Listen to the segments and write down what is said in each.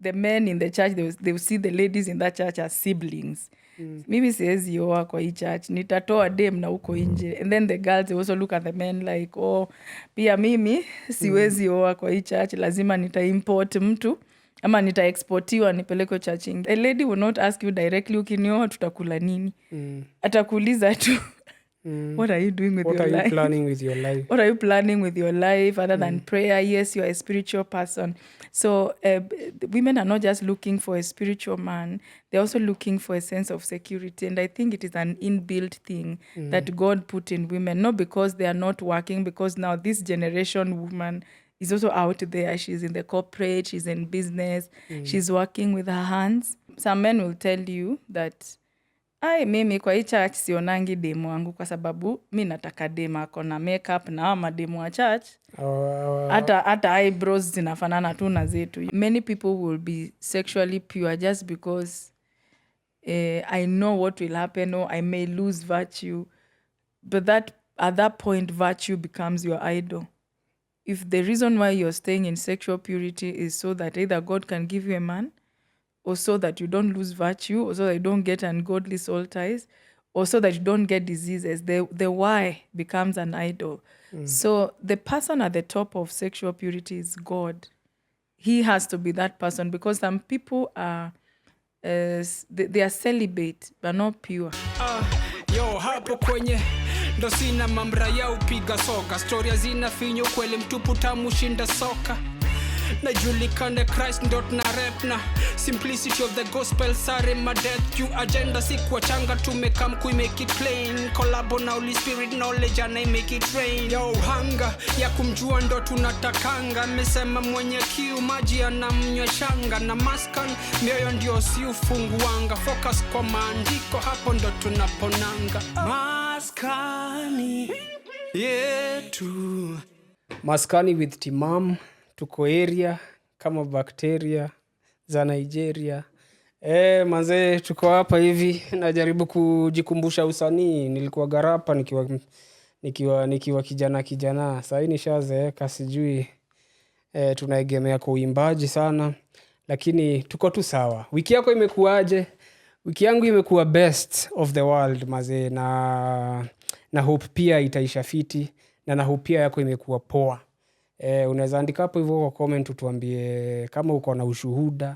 the men in the church, they will see the ladies in that church as siblings. Mimi siwezi oa kwa hii church, nitatoa dem na uko nje. And then the girls, they also look at the men like, oh, pia mimi siwezi oa kwa hii church, lazima nita-import mtu, ama nita-exportiwa nipeleko church ingi. A lady will not ask you directly, ukinioa tutakula nini? Atakuuliza tu, what are you doing with your life? What are you planning with your life? What are you planning with your life other than prayer? Yes, you are a spiritual person. So women are not just looking for a spiritual man. They're also looking for a sense of security. And I think it is an inbuilt thing that God put in women, not because they are not working, because now this generation woman is also out there. She's in the corporate, she's in business, she's working with her hands. Some men will tell you that, mimi kwa hii church sionangi demu wangu kwa sababu mi nataka demu ako na makeup na mademu wa church. Hata eyebrows zinafanana tu na zetu. Many people will be sexually pure just because I know what will happen, or I may lose virtue. But at that point, virtue becomes your idol. If the reason why you're staying in sexual purity is so that either God can give you a man, or so that you don't lose virtue, or so that you don't get ungodly soul ties, or so that you don't get diseases, the why becomes an idol. So the person at the top of sexual purity is God. He has to be that person, because some people are they are celibate but not pure. Hapo kwenye ndo sina mamra ya upiga soka, storia zina finyo kweli mtupu tamu shinda soka. Najulikane Christ ndo na rep na simplicity of the gospel sare my death you agenda sikuwa changa to make it plain, collabo na Holy Spirit knowledge and I make it rain. Hunger ya kumjua ndo tunatakanga, mesema mwenye kiu maji anamnywa shanga, na maskan mioyo ndio si ufunguanga, focus kwa maandiko hapo ndo tunaponanga. Maskani yetu, Maskani with Timam. Tuko area kama bacteria za Nigeria. Manze tuko hapa hivi najaribu kujikumbusha usanii. Nilikuwa garapa nikiwa kijana. Sasa nishazeeka sijui tunaegemea kwa uimbaji sana, lakini tuko tu sawa. Wiki yako imekuaje? Wiki yangu imekuwa best of the world maze, na hope pia itaisha fiti, na hope pia yako imekuwa poa. Unaweza andika hapo hivyo kwa comment utuambie kama uko na ushuhuda.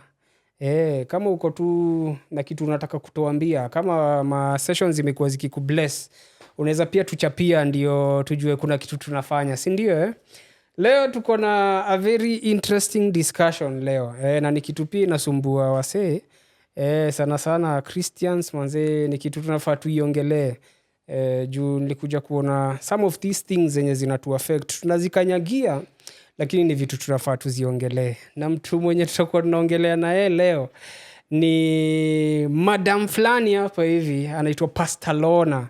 Kama uko tu na kitu unataka kutuambia, kama ma sessions zimekuwa zikikubless, unaweza pia tuchapia ndio tujue kuna kitu tunafanya, si ndio? Leo tuko na a very interesting discussion leo. Na ni kitu pia inasumbua wasee. Sana Christians manze, ni kitu tunafaa tuiongelee. Juu nilikuja kuona some of these things zenye zinatu affect tunazikanyagia, lakini ni vitu tunafaa tuziongelee. Na mtu mwenye tutakuwa tunaongelea na yeye leo ni madam fulani hapa hivi, anaitwa Pastoral,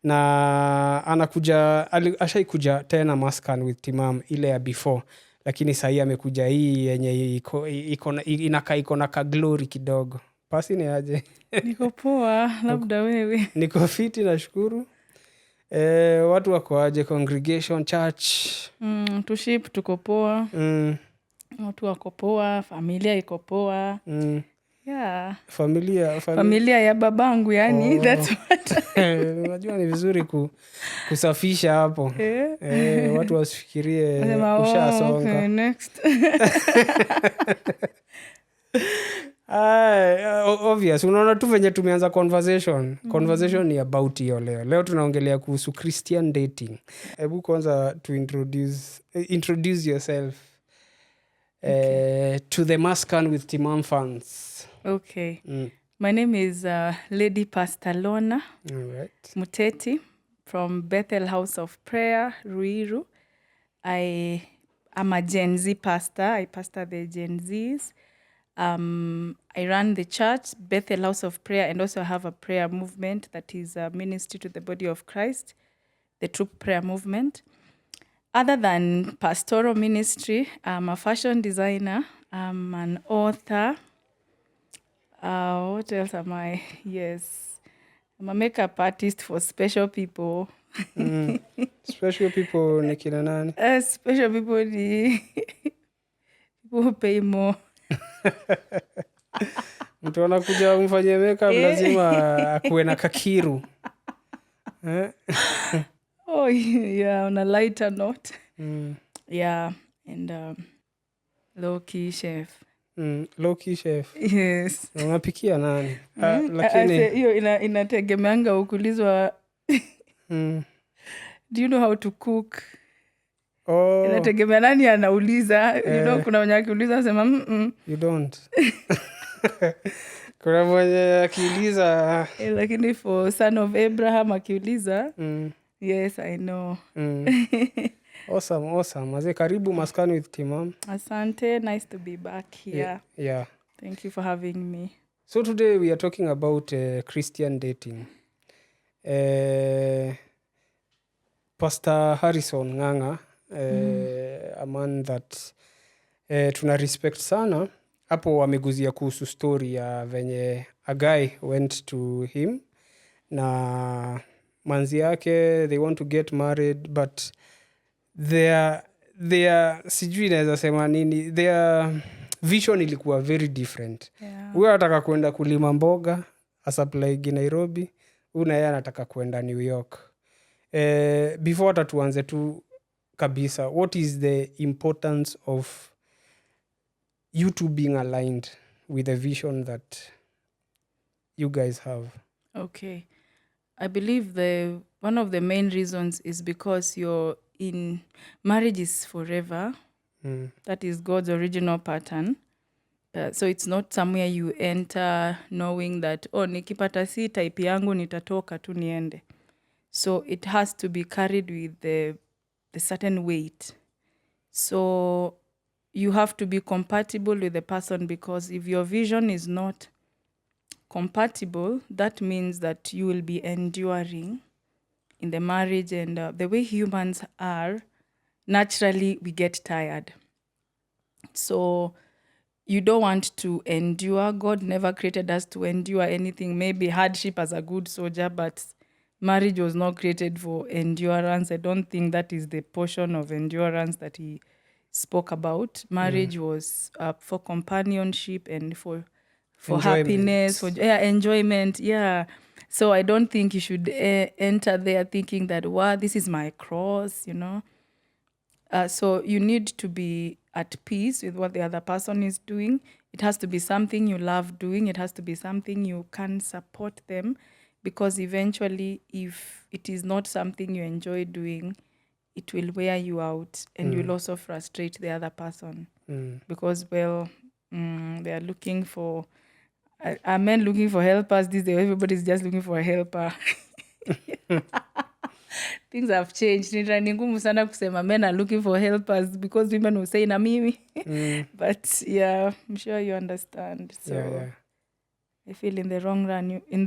na anakuja ashaikuja tena Maskan with Timam ile ya before, lakini sasa amekuja hii yenye iko na ka glory kidogo. Pasi ni aje? Niko poa, labda wewe? Niko fiti nashukuru. Watu wako aje congregation church? Tuship tuko poa. Watu wako poa, familia iko poa. Yeah. Familia ya babangu yani. That's what. Unajua ni vizuri kusafisha hapo. Watu wasifikirie ushasonga. Okay, next. Obvious, unaona tu venye tumeanza conversation ni about hiyo leo tunaongelea kuhusu Christian dating. Hebu kwanza to introduce yourself to the Maskan with Timam fans. Okay. My name is Lady Pastor Lorna Muteti from Bethel House of Prayer, Ruiru. I am a Gen Z pastor. I pastor the Gen Zs. I run the church, Bethel House of Prayer, and also have a prayer movement that is a ministry to the body of Christ, the True Prayer Movement. Other than pastoral ministry, I'm a fashion designer, I'm an author. What else am I? Yes, I'm a makeup artist for special people. Special people ni kina nani? Special people ni people who pay more. Mtu anakuja umfanyie makeup lazima akuwe na kakiru. Oh, yeah, on a lighter note. Mm. Yeah, and low-key chef. Low key chef. Yes. Unapikia nani? I Lakini say, hiyo inategemeanga ukulizwa do you know how to cook? Inategemea nani anauliza. Kuna wenye akiuliza sema you don't. Kuna mwenye akiuliza lakini for son of Abraham akiuliza yes, I know. Awesome. Maze, karibu Maskani with Timam. Asante, nice to be back here. Yeah. Thank you for having me. So today we are talking about Christian dating. Pastor Harrison Ng'ang'a, a man that tuna respect sana, hapo wameguzia kuhusu story ya venye a guy went to him na manzi yake, they want to get married but their sijui naweza sema nini, their vision ilikuwa very different. Huyo anataka kwenda kulima mboga asupply Nairobi, huyu naye anataka kwenda New York. Before hata tuanze tu kabisa, what is the importance of you two being aligned with the vision that you guys have? Okay. I believe one of the main reasons is because you're in marriage is forever. That is God's original pattern. So it's not somewhere you enter knowing that, nikipata si type yangu nitatoka tu niende. So it has to be carried with the certain weight. So you have to be compatible with the person, because if your vision is not compatible, that means that you will be enduring in the marriage. And the way humans are, naturally we get tired. So you don't want to endure. God never created us to endure anything. Maybe hardship as a good soldier, but marriage was not created for endurance. I don't think that is the portion of endurance that he spoke about. Marriage was for companionship and for happiness, for enjoyment. Yeah. So I don't think you should enter there thinking that, wow, this is my cross, So you need to be at peace with what the other person is doing. It has to be something you love doing. It has to be something you can support them, because eventually, if it is not something you enjoy doing, it will wear you out, and you'll also frustrate the other person, because, they are looking for... Are men looking for helpers these days? Everybody's just looking for a helper. Things have changed. Ni ngumu sana kusema men are looking for helpers, because women will say na mimi. But yeah, I'm sure you understand. So Yeah. I feel in the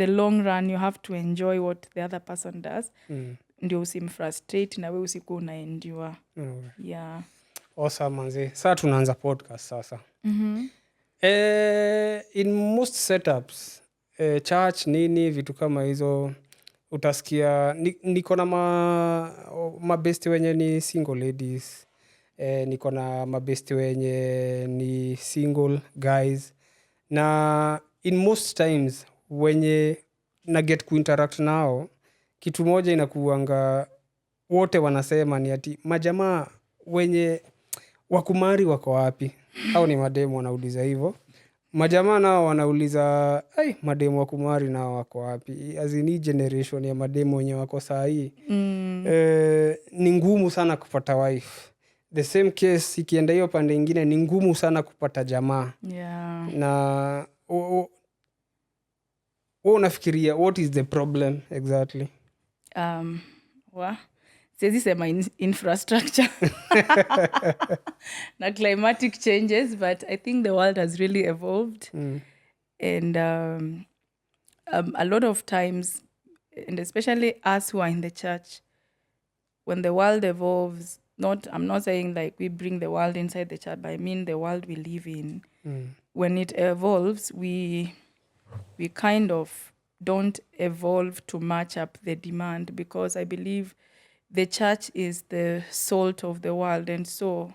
long run, you have to enjoy what the other person does. Ndio usimfrustrate na wewe usikuwa unaendure. Yeah. Awesome, manze. Sasa tunaanza podcast sasa. In most setups, church nini vitu kama hizo, utasikia niko na mabesti wenye ni single ladies, niko na mabesti wenye ni single guys, na in most times wenye na get kuinteract nao, kitu moja inakuanga wote wanasema ni ati majamaa wenye wakumari wako wapi? Au ni mademu wanauliza hivyo. Majamaa nao wanauliza, mademu wakumari nao wako wapi? As in hii generation ya mademu wenye wako saa hii, ni ngumu sana kupata wife. The same case ikienda hiyo pande ingine, ni ngumu sana kupata jamaa. Yeah. Na wewe unafikiria what is the problem exactly? Siwezi sema infrastructure na climatic changes, but I think the world has really evolved. And a lot of times, and especially us who are in the church, when the world evolves, I'm not saying like we bring the world inside the church, but I mean the world we live in. When it evolves, we kind of don't evolve to match up the demand, because I believe the church is the salt of the world, and so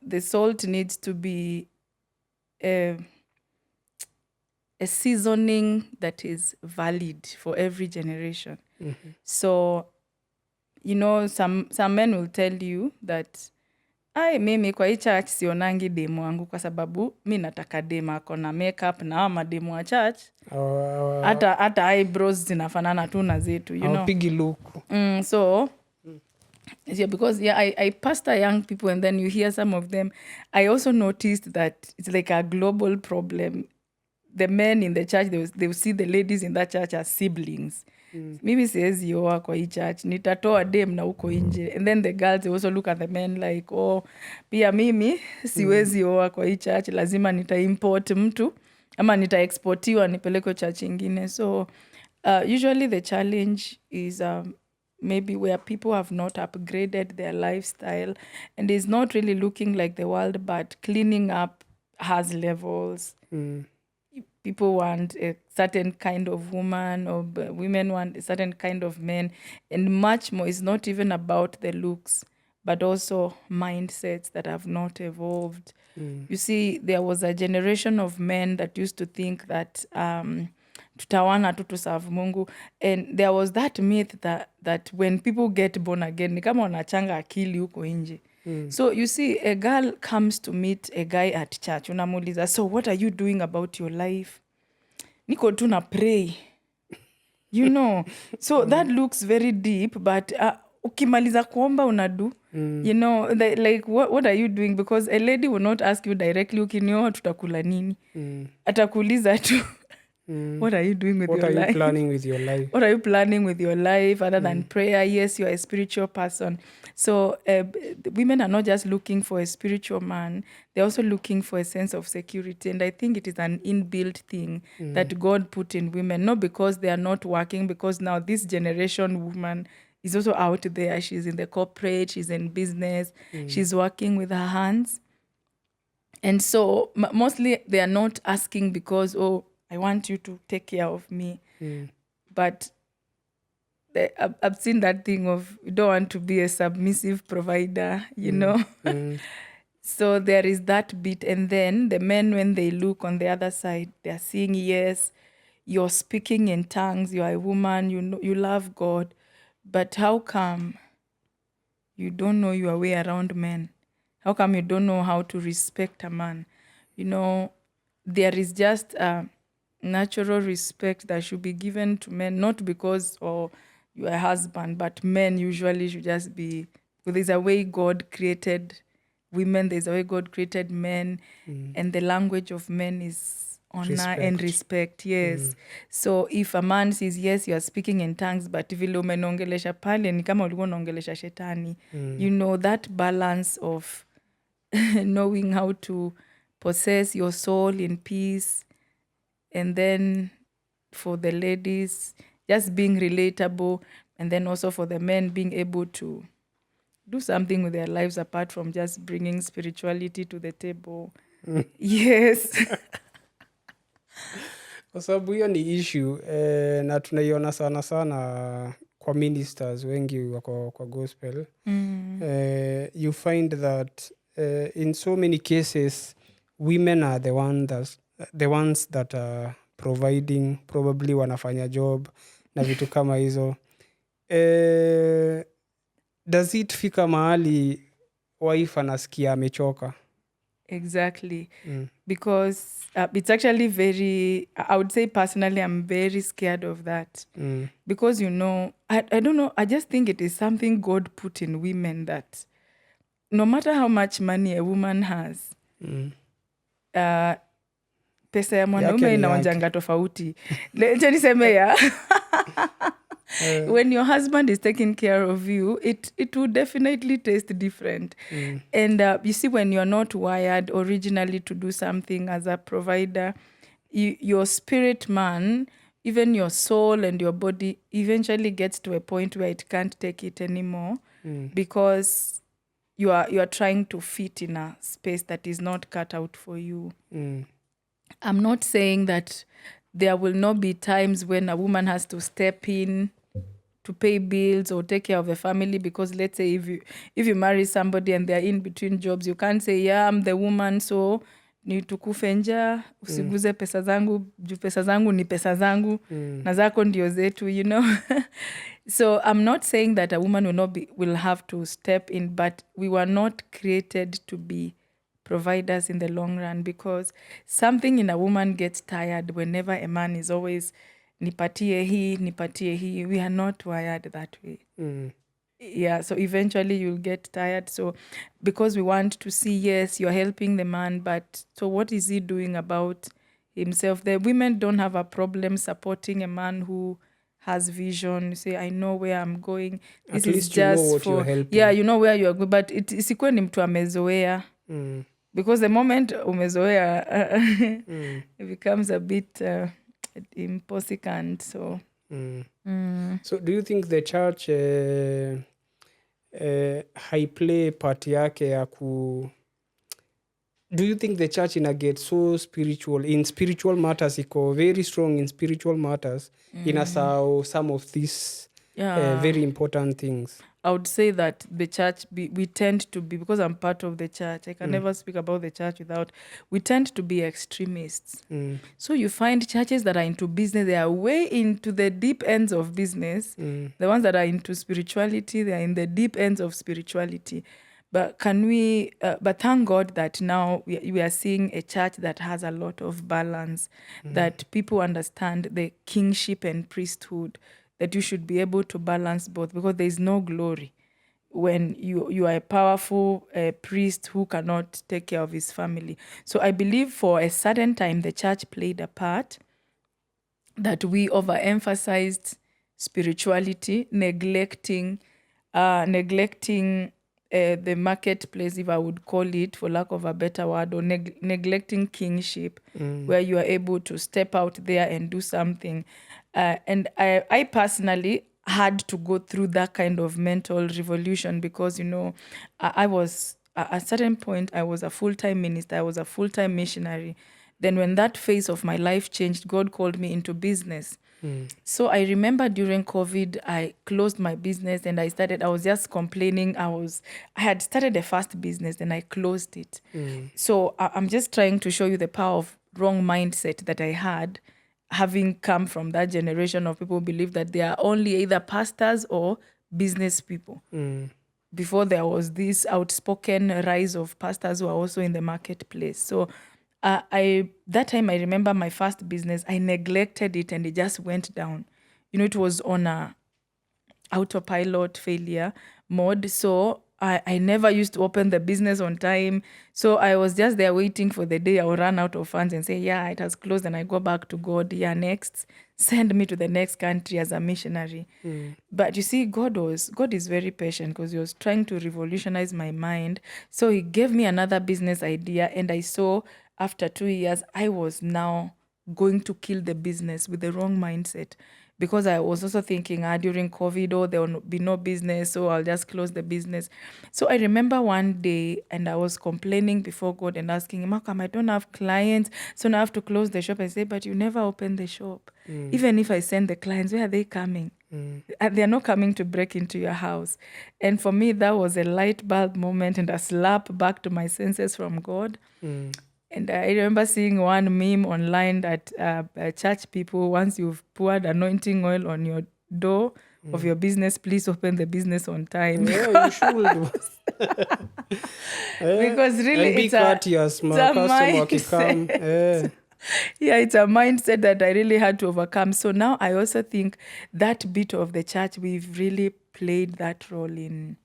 the salt needs to be a seasoning that is valid for every generation. So, some men will tell you that mimi kwa hii church sionangi demu wangu kwa sababu mi nataka demu ako na makeup na mademu wa church hata eyebrows zinafanana tu na zetu, Pigi look. So yeah, because I pastor young people, and then you hear some of them. I also noticed that it's like a global problem. The men in the church, they will see the ladies in that church as siblings. Mimi siwezi oa kwa hii church, nitatoa dem na uko nje. And then the girls, they also look at the men like, pia mimi siwezi oa kwa hii church, lazima nita-import mtu ama nita-exportiwa nipeleke church ingine. So usually the challenge is maybe where people have not upgraded their lifestyle and is not really looking like the world, but cleaning up has levels. People want a certain kind of woman, or women want a certain kind of men, and much more. It's not even about the looks, but also mindsets that have not evolved. You see, there was a generation of men that used to think that tutawana tu tuserve Mungu, and there was that myth that when people get born again ni kama wanachanga akili huko nje. So you see, a girl comes to meet a guy at church, unamuuliza, so what are you doing about your life? Niko tu na pray. So that looks very deep, but ukimaliza kuomba unadu, like what are you doing? Because a lady will not ask you directly, ukinioa tutakula nini? Atakuuliza tu, what are you doing with your life? What are you planning with your life? What are you planning with your life other than prayer? Yes, you are a spiritual person. So women are not just looking for a spiritual man. They're also looking for a sense of security. And I think it is an inbuilt thing that God put in women, not because they are not working, because now this generation woman is also out there. She's in the corporate, she's in business, she's working with her hands. And so mostly they are not asking because, I want you to take care of me. But I've seen that thing of you don't want to be a submissive provider, know. So there is that bit. And then the men, when they look on the other side, they're seeing, yes, you're speaking in tongues, you're a woman, you love God. But how come you don't know your way around men? How come you don't know how to respect a man? There is just natural respect that should be given to men, not because you're a husband, but men usually should just be, there's a way God created women, there's a way God created men, and the language of men is honor and respect. Yes. So if a man says, yes, you are speaking in tongues, but vile umenongelesha pale ni kama ulikuwa unaongelesha shetani, that balance of knowing how to possess your soul in peace. And then for the ladies, just being relatable. And then also for the men, being able to do something with their lives apart from just bringing spirituality to the table. Yes. Kwa sababu hiyo ni issue na tunaiona sana kwa ministers wengi wako kwa gospel. You find that in so many cases women are the ones that are providing, probably wanafanya job na vitu kama hizo. Does it fika mahali wife anasikia amechoka? Exactly. Because it's actually very, I would say personally, I'm very scared of that. Because, I don't know, I just think it is something God put in women that no matter how much money a woman has, pesa ya mwanaume inaonjanga tofauti. Lecha niseme ya. When your husband is taking care of you, it will definitely taste different. And you see, when you're not wired originally to do something as a provider, your spirit man, even your soul and your body eventually gets to a point where it can't take it anymore because you are trying to fit in a space that is not cut out for you. I'm not saying that there will not be times when a woman has to step in to pay bills or take care of the family, because let's say if you marry somebody and they're in between jobs, you can't say, yeah, I'm the woman, so ni tukufe njaa, usiguze pesa zangu, juu pesa zangu ni pesa zangu, na zako ndio zetu, you know. So I'm not saying that a woman will have to step in, but we were not created to be providers in the long run, because something in a woman gets tired whenever a man is always nipatie hii. We are not wired that way. Yeah, so eventually you'll get tired. So because we want to see, yes, you're helping the man, but so what is he doing about himself? The women don't have a problem supporting a man who has vision. Say, I know where I'm going. This At is least you know just what for, you're helping. yeah, you know where you're going, but isikuwe ni mtu amezoea. Because the moment umezoea, it becomes a bit impossible. So So do you think the church haiplay part yake ya ku... Do you think the church ina get so spiritual in spiritual matters, iko very strong in spiritual matters, inasahau some of these very important things? I would say that the church, we tend to be, because I'm part of the church, I can never speak about the church without, we tend to be extremists. So you find churches that are into business, they are way into the deep ends of business. The ones that are into spirituality, they are in the deep ends of spirituality. But but thank God that now we are seeing a church that has a lot of balance, that people understand the kingship and priesthood, that you should be able to balance both, because there is no glory when you are a powerful priest who cannot take care of his family. So I believe for a certain time the church played a part, that we overemphasized spirituality, neglecting the marketplace, if I would call it, for lack of a better word, or neglecting kingship, where you are able to step out there and do something. And I personally had to go through that kind of mental revolution, because, you know, I was, at a certain point, I was a full-time minister, I was a full-time missionary. Then when that phase of my life changed, God called me into business. So I remember during COVID, I closed my business and I was just complaining. I had started a fast business and I closed it. So I'm just trying to show you the power of wrong mindset that I had, having come from that generation of people who believe that they are only either pastors or business people. Before there was this outspoken rise of pastors who are also in the marketplace. So that time I remember my first business, I neglected it and it just went down. You know, it was on a autopilot failure mode. So I never used to open the business on time. So I was just there waiting for the day I will run out of funds and say, yeah, it has closed, and I go back to God. Yeah, next, send me to the next country as a missionary. But you see, God is very patient, because he was trying to revolutionize my mind. So he gave me another business idea, and I saw after 2 years, I was now going to kill the business with the wrong mindset, because I was also thinking, during COVID, there will be no business, so I'll just close the business. So I remember one day, and I was complaining before God and asking him, how come I don't have clients? So now I have to close the shop. I say, but you never open the shop. Even if I send the clients, where are they coming? They're not coming to break into your house. And for me, that was a light bulb moment and a slap back to my senses from God. And I remember seeing one meme online that church people, once you've poured anointing oil on your door of your business, please open the business on time. Yeah, you should. Because really, and be it's courteous, a customer mindset. wakikam. Yeah, it's a mindset that I really had to overcome. So now I also think that bit of the church, we've really played that role in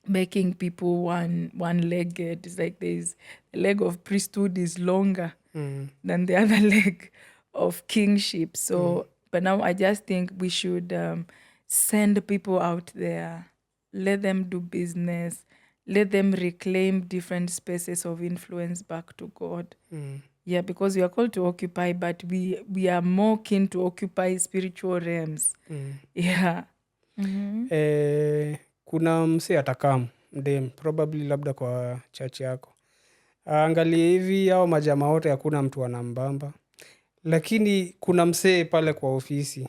making people one-legged. It's like the leg of priesthood is longer than the other leg of kingship. So, but now I just think we should send people out there, let them do business, let them reclaim different spaces of influence back to God. Yeah, because we are called to occupy, but we are more keen to occupy spiritual realms. Yeah. Kuna mse atakam mdem probably labda kwa church yako, angalie hivi au majama wote hakuna mtu anambamba, lakini kuna msee pale kwa ofisi,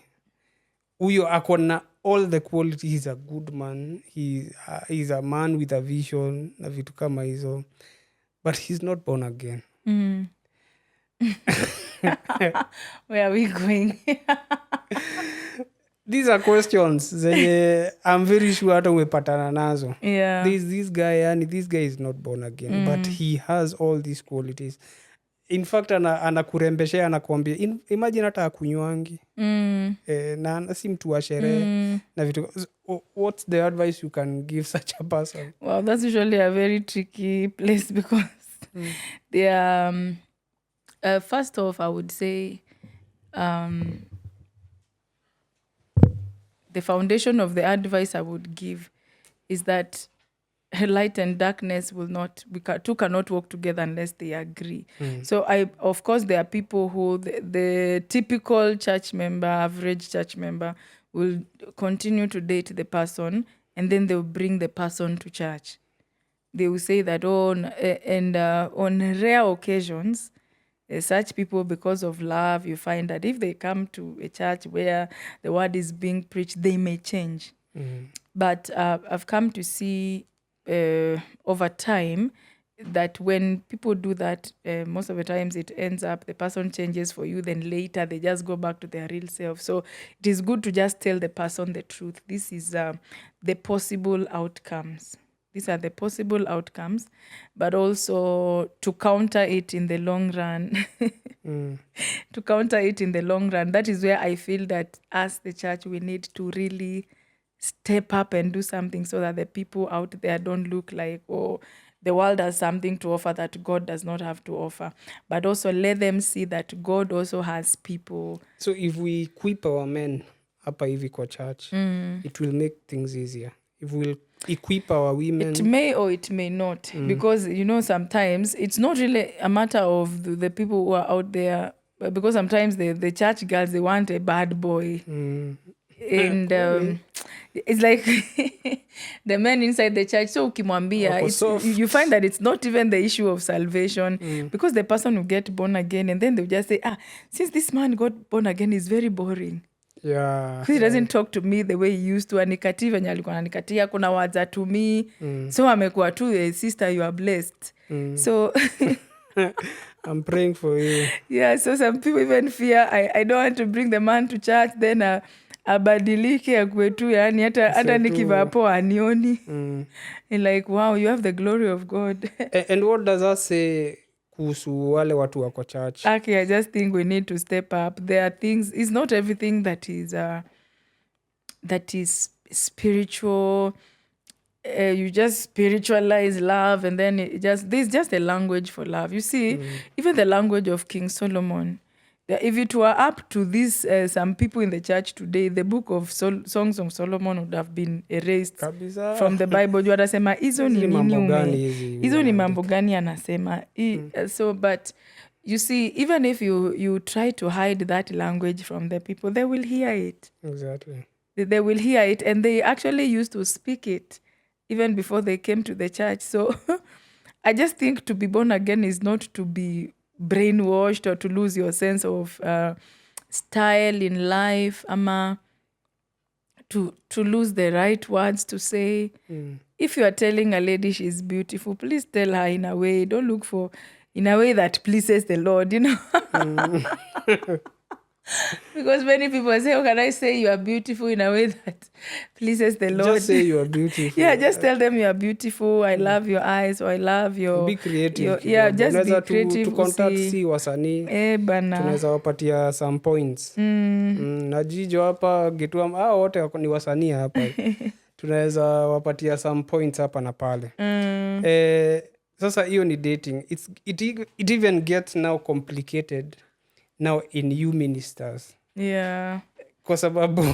huyo ako na all the quality. He's a good man, he's a man with a vision na vitu kama hizo, but he's not born again. Where are we going? These are questions zenye I'm very sure hata umepatana nazo. Yeah. This guy is not born again, but he has all these qualities. In fact anakurembeshea anakuambia imagine hata akunywangi na si mtu wa sherehe na vitu. What's the advice you can give such a person? Well, that's usually a very tricky place because they are first off, I would say the foundation of the advice I would give is that light and darkness will not, two cannot walk together unless they agree. So of course, there are people who, the typical church member, average church member, will continue to date the person and then they'll bring the person to church. They will say that, on rare occasions, such people, because of love, you find that if they come to a church where the word is being preached, they may change. But I've come to see over time that when people do that, most of the times it ends up the person changes for you, then later they just go back to their real self. So it is good to just tell the person the truth. This is the possible outcomes. These are the possible outcomes, but also to counter it in the long run. To counter it in the long run, that is where I feel that as the church, we need to really step up and do something so that the people out there don't look like, oh, the world has something to offer that God does not have to offer. But also let them see that God also has people. So if we equip our men hapa hivi kwa church, it will make things easier. If we'll equip our women, it may or it may not, because sometimes it's not really a matter of the people who are out there, because sometimes the church girls, they want a bad boy. And it's like the men inside the church, so ukimwambia, you find that it's not even the issue of salvation, because the person will get born again and then they'll just say, since this man got born again, he's very boring. Yeah, because he doesn't talk to me the way he used to. Anikati venye alikuwa ananikatia, kuna words atumii. So amekuwa tu, sister, you are blessed. So I'm praying for you. Yeah, so some people even fear, I don't want to bring the man to church, then abadilike akue tu, yani hata nikivaa poa anioni. And like, wow, you have the glory of God. And what does that say kuhusu wale watu wako church? Okay, I just think we need to step up. There are things, it's not everything that is spiritual. You just spiritualize love, and then there's just a language for love. You see, even the language of King Solomon, if it were up to this, some people in the church today, the book of Songs of Solomon would have been erased from the Bible. You wanasema hizo ni nini, hizo ni mambo gani anasema. So, but you see, even if you try to hide that language from the people, they will hear it. Exactly. They will hear it, and they actually used to speak it even before they came to the church. So I just think to be born again is not to be brainwashed or to lose your sense of style in life, ama to lose the right words to say. If you are telling a lady she's beautiful, please tell her in a way, don't look for, in a way that pleases the Lord, Because many people say, how can I say you are beautiful in a way that pleases the Lord? Just say you are beautiful. Yeah, just tell them you are beautiful. I love your eyes, or I love your... Be creative. Just be creative. To contact si wasanii. Bana. Tunaweza wapatia some points. Na Jijo hapa, Getuam, wote ni wasanii hapa. Tunaweza wapatia some points hapa na pale. Sasa hiyo ni dating. It even gets now complicated now in you ministers. Yeah. Kwa sababu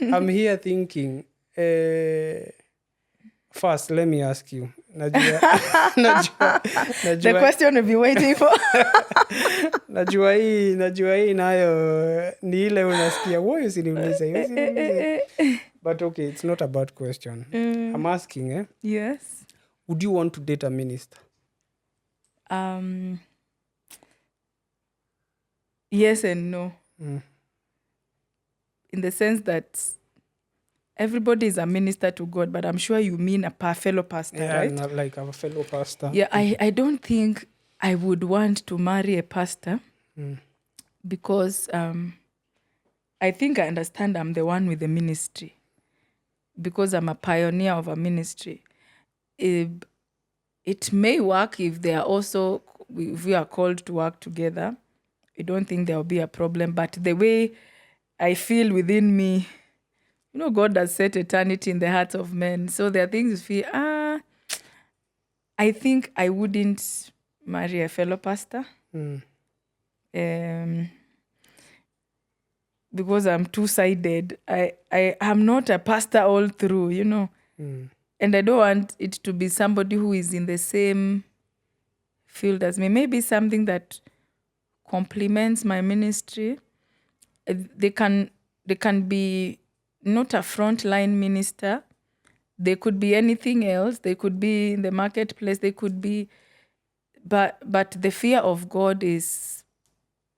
I'm here thinking, first let me ask you. Najua The question we've been waiting for. Najua hii nayo ni ile unasikia wewe usiniulize. But okay, it's not a bad question. I'm asking, Yes. Would you want to date a minister? Yes and no. In the sense that everybody is a minister to God, but I'm sure you mean a fellow pastor, right? Not like a fellow pastor. Yeah, I don't think I would want to marry a pastor because I think I understand I'm the one with the ministry, because I'm a pioneer of a ministry. It may work if they are also, if we are called to work together. I don't think there will be a problem. But the way I feel within me, God has set eternity in the hearts of men. So there are things you feel, I think I wouldn't marry a fellow pastor. Because I'm two-sided. I am not a pastor all through, And I don't want it to be somebody who is in the same field as me. Maybe something that complements my ministry. They can be not a frontline minister. They could be anything else. They could be in the marketplace. They could be, but the fear of God is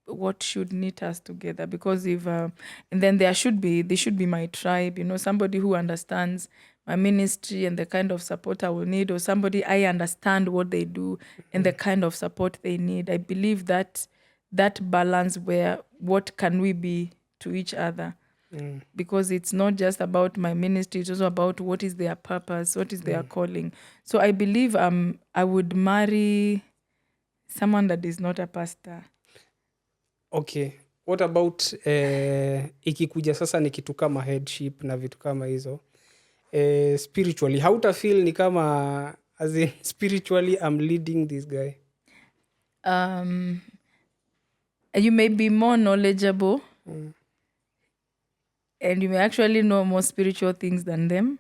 what should knit us together. Because if and then they should be my tribe. Somebody who understands my ministry and the kind of support I will need, or somebody I understand what they do and the kind of support they need. I believe that balance where what can we be to each other. Because it's not just about my ministry, it's also about what is their purpose, what is their calling. So I believe I would marry someone that is not a pastor. Okay, what about ikikuja sasa ni kitu kama headship na vitu kama hizo, spiritually hautafeel ni kama as in spiritually I'm leading this guy? You may be more knowledgeable and you may actually know more spiritual things than them.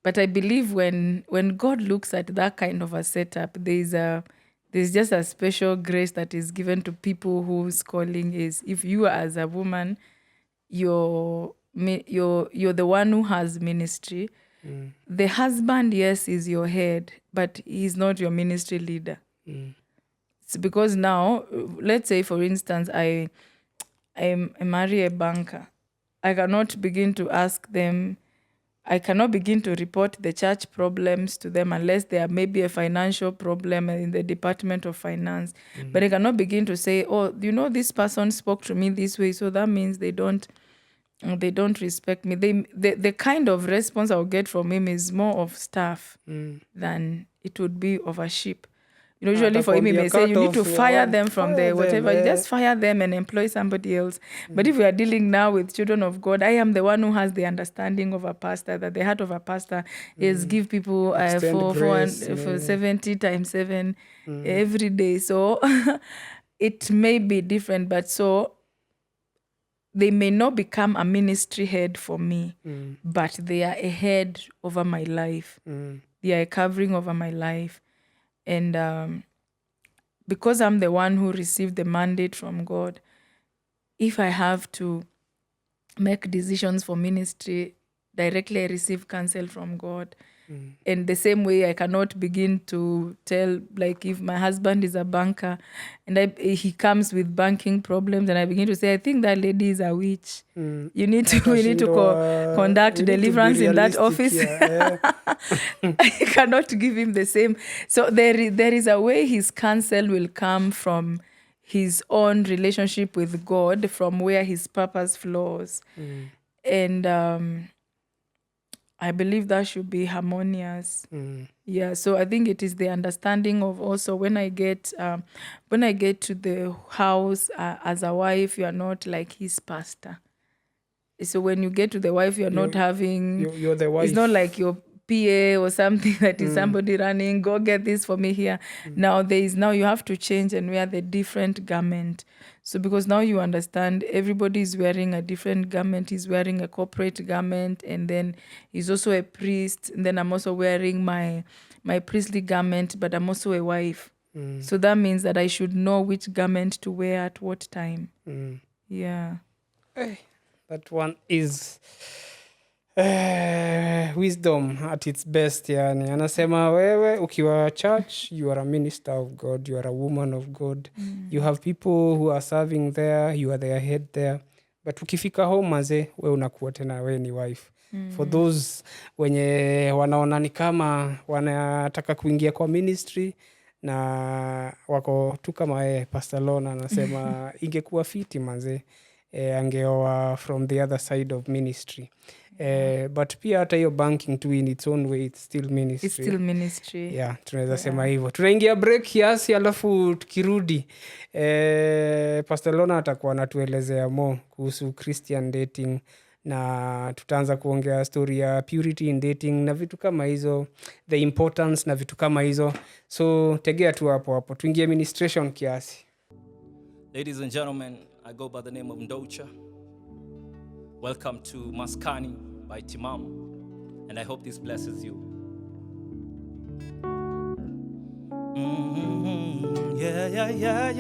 But I believe when God looks at that kind of a setup, there's just a special grace that is given to people whose calling is, if you as a woman, you're the one who has ministry. The husband, yes, is your head, but he's not your ministry leader. It's because now, let's say, for instance, I marry a banker. I cannot begin to ask them, I cannot begin to report the church problems to them unless there may be a financial problem in the Department of Finance. But I cannot begin to say, oh, this person spoke to me this way, so that means they don't respect me. The kind of response I'll get from him is more of staff than it would be of a sheep. Usually for him, he may say, you need to fire them from the whatever. You just fire them and employ somebody else. But if we are dealing now with children of God, I am the one who has the understanding of a pastor, that the heart of a pastor is give people for 70 times 7 every day. So it may be different, but so they may not become a ministry head for me, but they are a head over my life. They are a covering over my life. And because I'm the one who received the mandate from God, if I have to make decisions for ministry, directly I receive counsel from God. And the same way, I cannot begin to tell, like if my husband is a banker and he comes with banking problems and I begin to say, I think that lady is a witch. We need to conduct deliverance in that office. Yeah. I cannot give him the same. So there is a way his counsel will come from his own relationship with God, from where his purpose flows. And I believe that should be harmonious. Yeah, so I think it is the understanding of also when I get to the house as a wife, you are not like his pastor. So when you get to the wife, you're not having... You're the wife. It's not like your PA or something that is somebody running, go get this for me here. Now you have to change and wear the different garment. So because now you understand everybody is wearing a different garment. He's wearing a corporate garment, and then he's also a priest. And then I'm also wearing my priestly garment, but I'm also a wife. So that means that I should know which garment to wear at what time. Yeah. That one is wisdom at its best. Yani anasema wewe ukiwa church, you are a minister of God, you are a woman of God. You have people who are serving there, you are their head there. But ukifika home maze, we unakuwa tena we ni wife. For those wenye wanaona ni kama wanataka kuingia kwa ministry na wako tu kama yeye. Pastor Lorna anasema ingekuwa fiti manze, angeoa from the other side of ministry. But pia hata hiyo banking tu in its own way it's still ministry. It's still ministry. Yeah, tunaweza sema hivyo. Tunaingia break kiasi, alafu tukirudi Pastor Lorna atakuwa anatuelezea more kuhusu Christian dating, na tutaanza kuongea story ya purity in dating na vitu kama hizo, the importance na vitu kama hizo. So tegea tu hapo tuingie administration kiasi. Ladies and gentlemen, I go by the name of Ndocha. Welcome to Maskani by Timam, and I hope this blesses you. Yeah.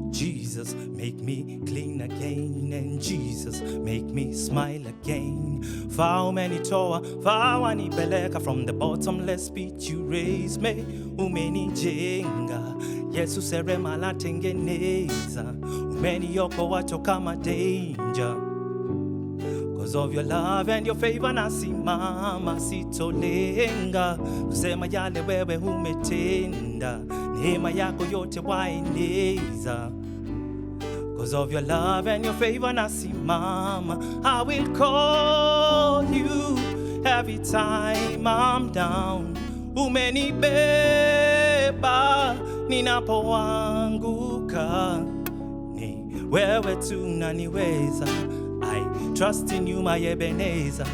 Jesus, make me clean again, and Jesus, make me smile again. Far many toa, far wani peleka, from the bottomless pit you raise me. Umeni jenga, Yesu sere mala tengeneza. Umeni yoko wacho kama danger. Cause of your love and your favor nasimama sitolenga. Kusema yale wewe umetenda, neema yako yote waeneza. Cause of your love and your favor nasimama. I will call you every time I'm down. Umenibeba ninapoanguka, ni wewe tu unaniweza. I trust in you, my Ebenezer.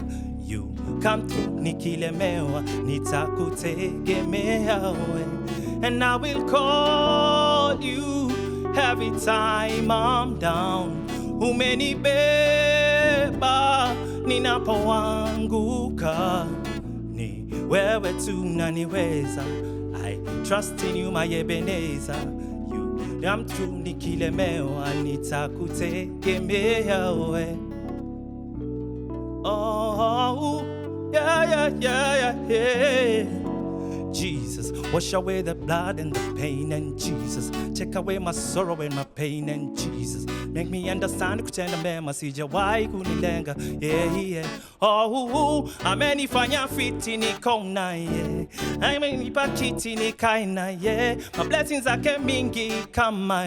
You come through nikilemewa, nitakutegemea wewe. And I will call you every time I'm down. Umenibeba ninapoanguka, ni wewe tu unaniweza. I trust in you, my Ebenezer. You come through nikilemewa, nitakutegemea wewe. Oh, yeah. Jesus, wash away the blood and the pain, and Jesus, take away my sorrow and my pain, and Jesus, make me understand kutenda mema sijawahi kunilenga. Yeah. Oh, amenifanya fiti nikona, yeah. Amenipa kiti nikae na, yeah. My blessings zake mingi kama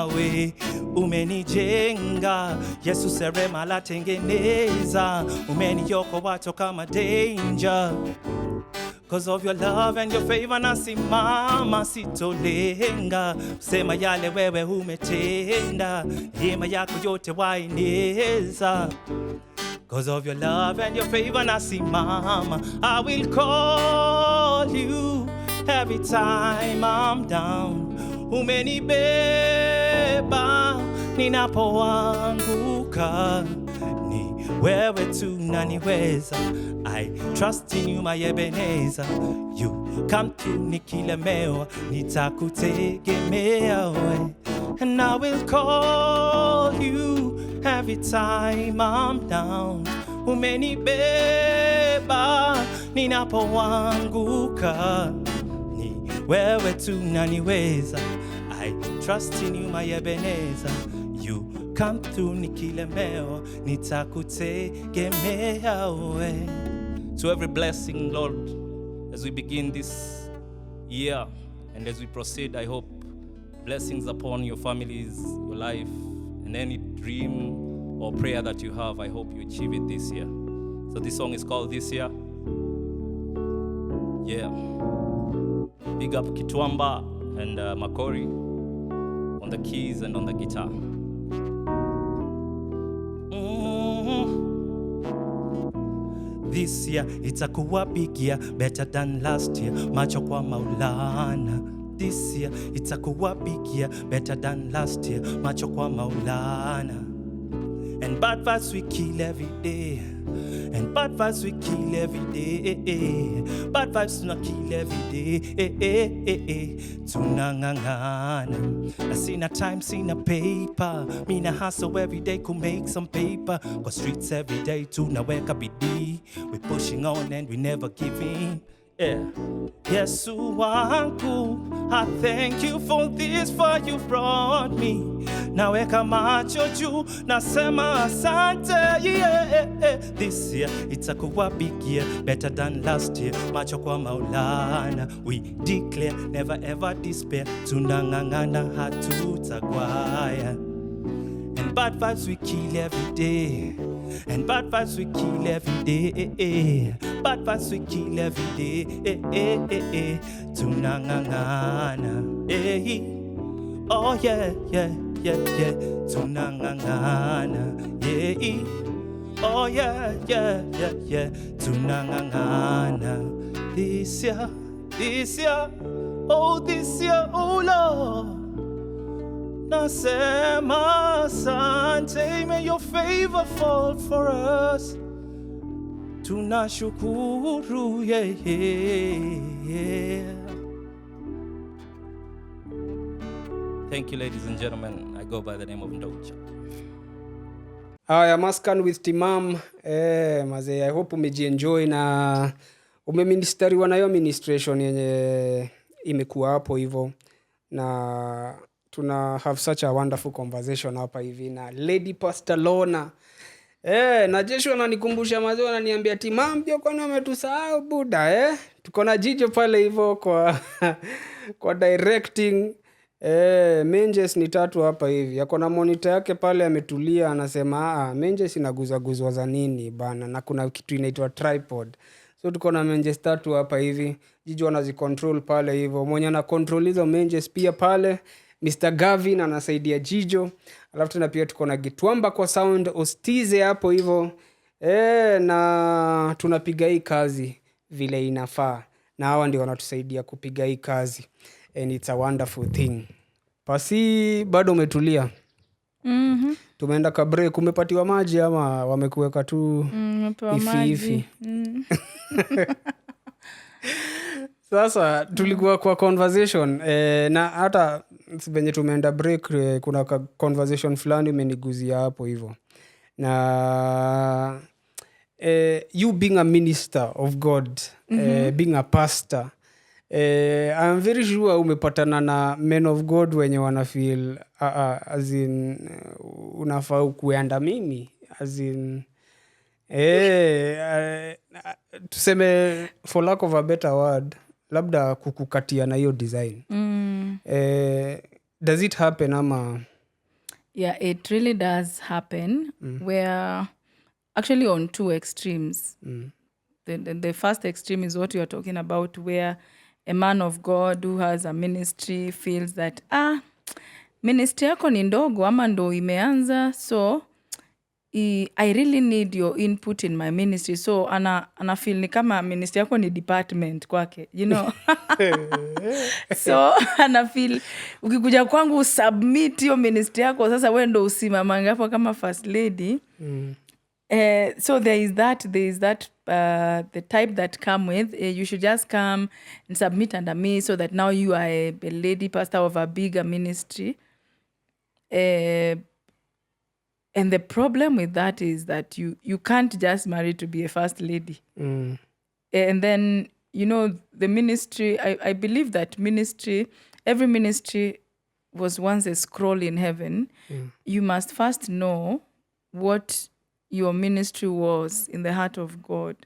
we. Umenijenga, Yesu sere mala tengeneza. Umeniyoko wacho kama danger. Cause of your love and your favor nasimama sitolenga. Sema yale wewe umetenda, neema yako yote waeneza. Cause of your love and your favor nasimama. I will call you every time I'm down. Umenibeba ninapoanguka, ni wewe tu unaniweza. I trust in you, my Ebenezer. You come through nikilemewa, nitakutegemea wewe. And I will call you every time I'm down. Umenibeba ninapoanguka, ni wewe tu unaniweza. I trust in you, my Ebenezer. You come through nikilemewa, nitakutegemea wewe. To every blessing, Lord, as we begin this year and as we proceed, I hope blessings upon your families, your life, and any dream or prayer that you have, I hope you achieve it this year. So this song is called This Year. Yeah. Big up Kitwamba and Makori on the keys and on the guitar. This year itakuwa big year, better than last year. Macho kwa Maulana. This year itakuwa big year, better than last year. Macho kwa Maulana. And bad vibes we kill every day. And bad vibes we kill every day. Bad vibes tuna kill every day. Tunangangana. I seen time, seen paper. Me na hustle every day to make some paper. Go streets every day tunaweka bidii. We pushing on and we never giving. Yeah. Yesu wangu, I thank you for this, for you brought me. naweka macho juu, nasema asante, yeah. This year itakuwa big year, better than last year. Macho kwa Maulana, we declare never ever despair. Tunang'ang'ana hatutagwaya. And bad vibes we kill every day. And bad vibes we kill every day. Bad vibes we kill every day. Tunang'ang'ana. Oh yeah. Tunang'ang'ana. Oh yeah. Tunang'ang'ana. This year. Oh, this year, oh Lord. Nasema asante, may your favor fall for us. Tunashukuru, yeah. Thank you, ladies and gentlemen. I go by the name of Ndocha. Haya, Maskan with Timam. Mazee, I hope umejienjoy na umeministeriwa na hiyo administration yenye imekuwa hapo hivyo, na tuna have such a wonderful conversation hapa hivi na Lady Pastor Lorna. Na Joshua ananikumbusha mazee, ananiambia Timam, pia kwani umetusahau buda, tuko na Jijo pale hivyo kwa kwa directing. Menjes ni 3 hapa hivi. Yako na monitor yake pale ametulia, anasema Menjes inaguzaguzwa za nini bana, na kuna kitu inaitwa tripod. So tuko na Menjes 3 hapa hivi. Jijo anazicontrol pale hivyo. Mwenye ana control hizo Menjes pia pale Mr. Gavin anasaidia Jijo. Alafu tena pia tuko na Gitwamba kwa sound, Ostize hapo hivyo. Na tunapiga hii kazi vile inafaa. Na hawa ndio wanatusaidia kupiga hii kazi. And it's a wonderful thing. Pasi bado umetulia? Tumeenda ka break. Umepatiwa maji ama wamekuweka tu ifi? Sasa tulikuwa kwa conversation na hata venye tumeenda break kuna conversation fulani umeniguzia hapo hivyo. Na you being a minister of God, being a pastor, I'm very sure umepatana na men of God wenye wana feel as in unafaa kuenda mimi, as in tuseme for lack of a better word, labda kukukatia na hiyo design. Does it happen ama? Yeah, it really does happen. Where actually on 2 extremes. The first extreme is what you're talking about, where a man of God who has a ministry feels that ministry yako ni ndogo ama ndo imeanza, so I really need your input in my ministry. So ana feel ni kama ministry yako ni department kwake, you know. So ana feel ukikuja kwangu submit your ministry yako, sasa wewe ndo usimamanga hapo kama first lady. So there is that the type that come with you should just come and submit under me so that now you are a lady pastor of a bigger ministry. And the problem with that is that you can't just marry to be a first lady. And then, you know, the ministry, I believe that every ministry was once a scroll in heaven. You must first know what your ministry was in the heart of God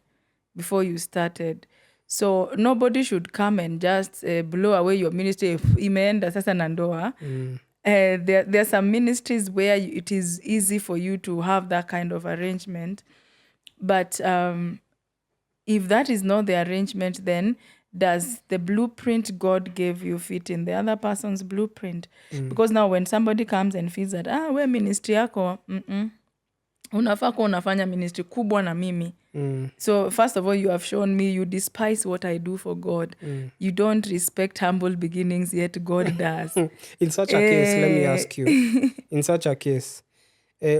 before you started. So nobody should come and just blow away your ministry. Imeenda sasa na ndoa. There are some ministries where it is easy for you to have that kind of arrangement. But if that is not the arrangement, then does the blueprint God gave you fit in the other person's blueprint? Because now when somebody comes and feels that, we ministry yako, unafaa kuwa unafanya ministry kubwa na mimi. So first of all, you have shown me you despise what I do for God. You don't respect humble beginnings, yet God does. In such a case, let me ask you. In such a case,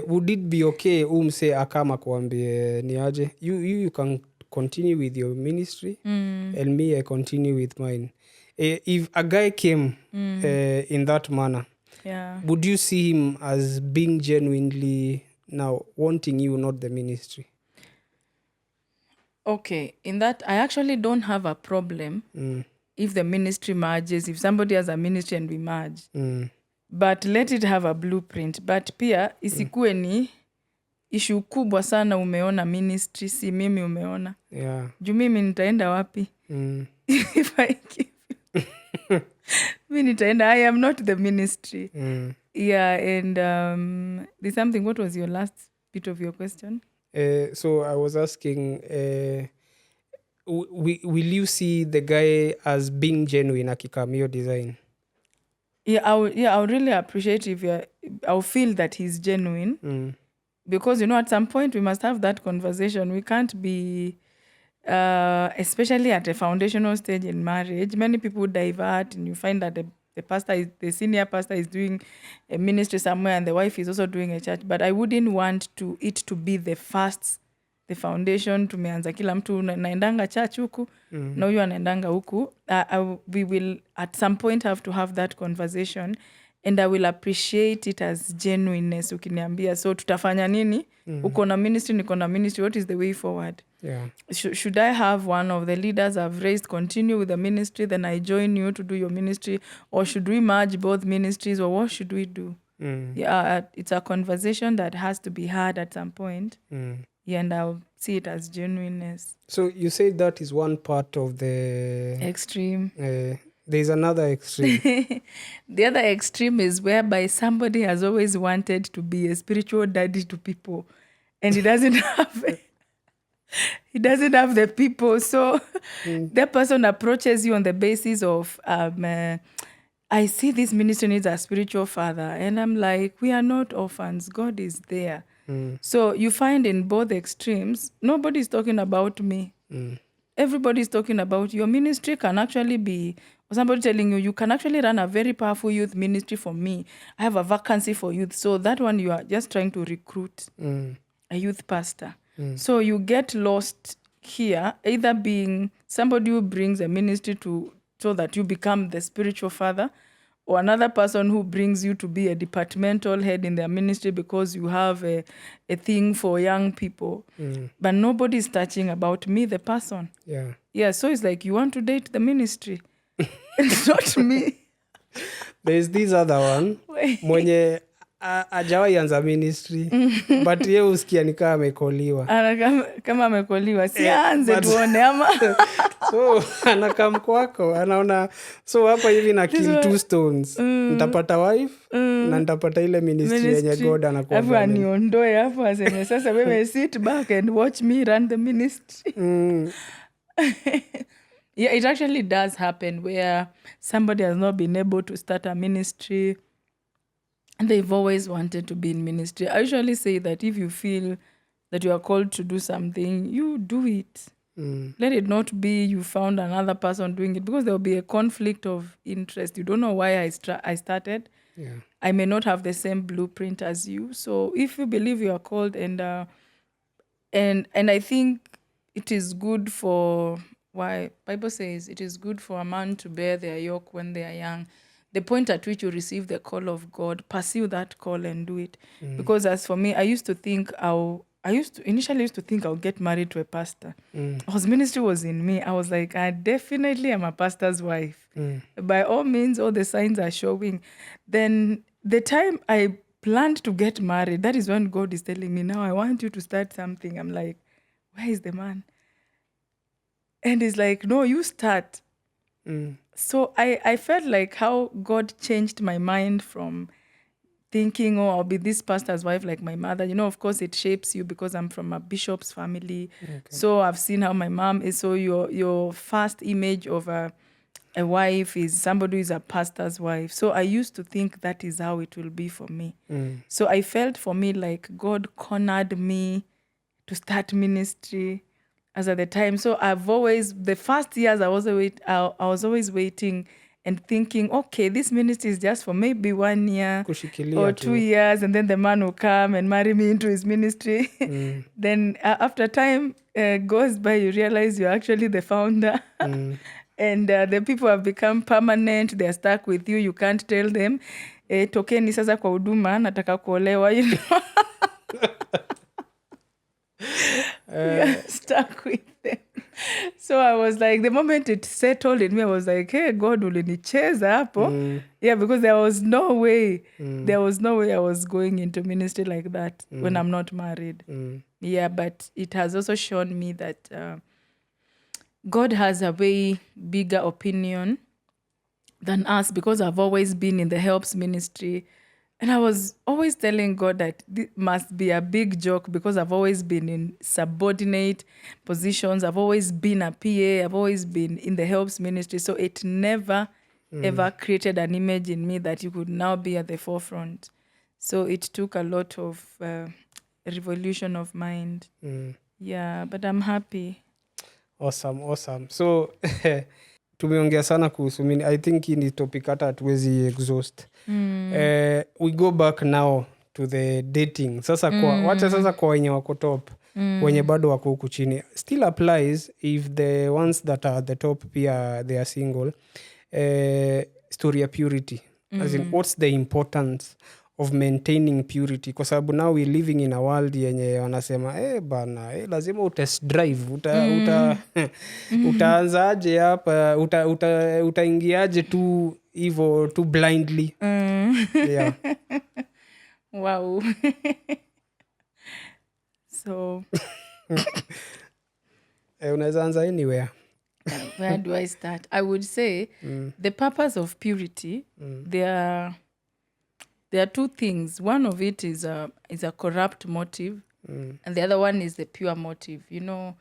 would it be okay umse akama kuambie ni aje? You can continue with your ministry and me I continue with mine. If a guy came in that manner, would you see him as being genuinely now wanting you, not the ministry? Okay, in that, I actually don't have a problem if the ministry merges, if somebody has a ministry and we merge. but let it have a blueprint. But pia isikue ni issue kubwa sana umeona ministry, si mimi umeona. Yeah. Juu mimi nitaenda wapi? If I give you. Mimi nitaenda, I am not the ministry. Yeah, and there's something, what was your last bit of your question? So I was asking, will you see the guy as being genuine akikam your design? Yeah, I would really appreciate if I'll feel that he's genuine. Because, at some point we must have that conversation. We can't be, especially at a foundational stage in marriage, many people divert and you find that the senior pastor is doing a ministry somewhere and the wife is also doing a church. But I wouldn't want it to be the foundation. Tumeanza kila mtu naendanga church huku, na huyu anaendanga huku. We will at some point have to have that conversation. And I will appreciate it as genuineness. Ukiniambia, so tutafanya nini? Uko na ministry, niko na ministry. What is the way forward? Yeah. Should I have one of the leaders I've raised continue with the ministry, then I join you to do your ministry? Or should we merge both ministries? Or what should we do? Yeah, it's a conversation that has to be had at some point. Yeah, and I'll see it as genuineness. So you say that is one part of the... Extreme. There's another extreme. The other extreme is whereby somebody has always wanted to be a spiritual daddy to people, and he doesn't have the people. So that person approaches you on the basis of, I see this ministry needs a spiritual father. And I'm like, we are not orphans. God is there. So you find in both extremes, nobody's talking about me. Everybody's talking about your ministry can actually be, or somebody telling you can actually run a very powerful youth ministry for me. I have a vacancy for youth. So that one you are just trying to recruit a youth pastor. So you get lost here, either being somebody who brings a ministry so that you become the spiritual father, or another person who brings you to be a departmental head in their ministry because you have a thing for young people. But nobody's touching about me, the person. Yeah, so it's like you want to date the ministry. It's not me. There's this other one mwenye ajawai anza ministry but ye usikia ni kama amekoliwa. Kama amekoliwa si aanze tuone ama. So anakam kwako anaona, so hapa hivi na kill two stones. Nitapata wife na nitapata ile ministry yenye God anakuwa. Hapo aniondoe hapo aseme sasa wewe sit back and watch me run the ministry. Yeah, it actually does happen where somebody has not been able to start a ministry and they've always wanted to be in ministry. I usually say that if you feel that you are called to do something, you do it. Let it not be you found another person doing it, because there will be a conflict of interest. You don't know why I started. Yeah. I may not have the same blueprint as you. So if you believe you are called, and I think it is good for, why Bible says it is good for a man to bear their yoke when they are young. The point at which you receive the call of God, pursue that call and do it. Because as for me, I used to think initially I'll get married to a pastor. Because ministry was in me. I was like, I definitely am a pastor's wife. By all means, all the signs are showing. Then the time I planned to get married, that is when God is telling me, now I want you to start something. I'm like, where is the man? And he's like, no, you start. So I felt like how God changed my mind from thinking, oh, I'll be this pastor's wife like my mother. Of course, it shapes you because I'm from a bishop's family. Okay. So I've seen how my mom is. So your first image of a wife is somebody who is a pastor's wife. So I used to think that is how it will be for me. So I felt for me like God cornered me to start ministry as at the time. So the first years I was always waiting and thinking, okay, this ministry is just for maybe 1 year or 2 years, and then the man will come and marry me into his ministry. Then after time goes by, you realize you're actually the founder. And the people have become permanent. They're stuck with you. You can't tell them, tokeni sasa kwa huduma, nataka kuolewa. You're stuck with them. So I was like, the moment it settled in me, I was like, hey, God ulinicheza hapo. Yeah, because there was no way I was going into ministry like that when I'm not married. Yeah, but it has also shown me that God has a way bigger opinion than us, because I've always been in the helps ministry. And I was always telling God that this must be a big joke, because I've always been in subordinate positions. I've always been a PA. I've always been in the helps ministry. So it never, ever created an image in me that you could now be at the forefront. So it took a lot of revolution of mind. Yeah, but I'm happy. Awesome. So tumeongea sana kuhusu mini. I think hii ni topic hata hatuwezi exhaust. We go back now to the dating. Sasa wacha sasa kwa wenye wako top, wenye bado wako huku chini. Still applies if the ones that are at the top pia they are single. Story ya purity. As in, what's the importance of maintaining purity? Kwa sababu now we're living in a world yenye wanasema bana, lazima utest drive, utaanzaje hapa, utaingiaje tu hivyo tu blindly. Yeah. Wow. So unaweza anza anywhere. Where do I start? I would say the purpose of purity, there are two things. One of it is a corrupt motive, and the other one is the pure motive. You know,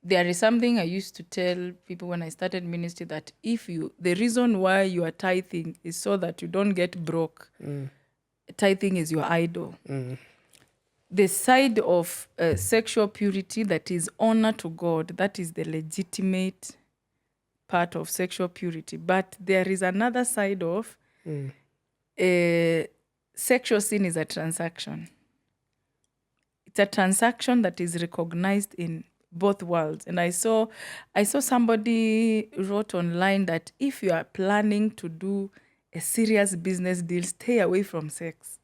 there is something I used to tell people when I started ministry, that the reason why you are tithing is so that you don't get broke. Tithing is your idol. The side of sexual purity, that is honor to God, that is the legitimate part of sexual purity. But there is another side of sexual sin is a transaction. It's a transaction that is recognized in both worlds. And I saw somebody wrote online that if you are planning to do a serious business deal, stay away from sex.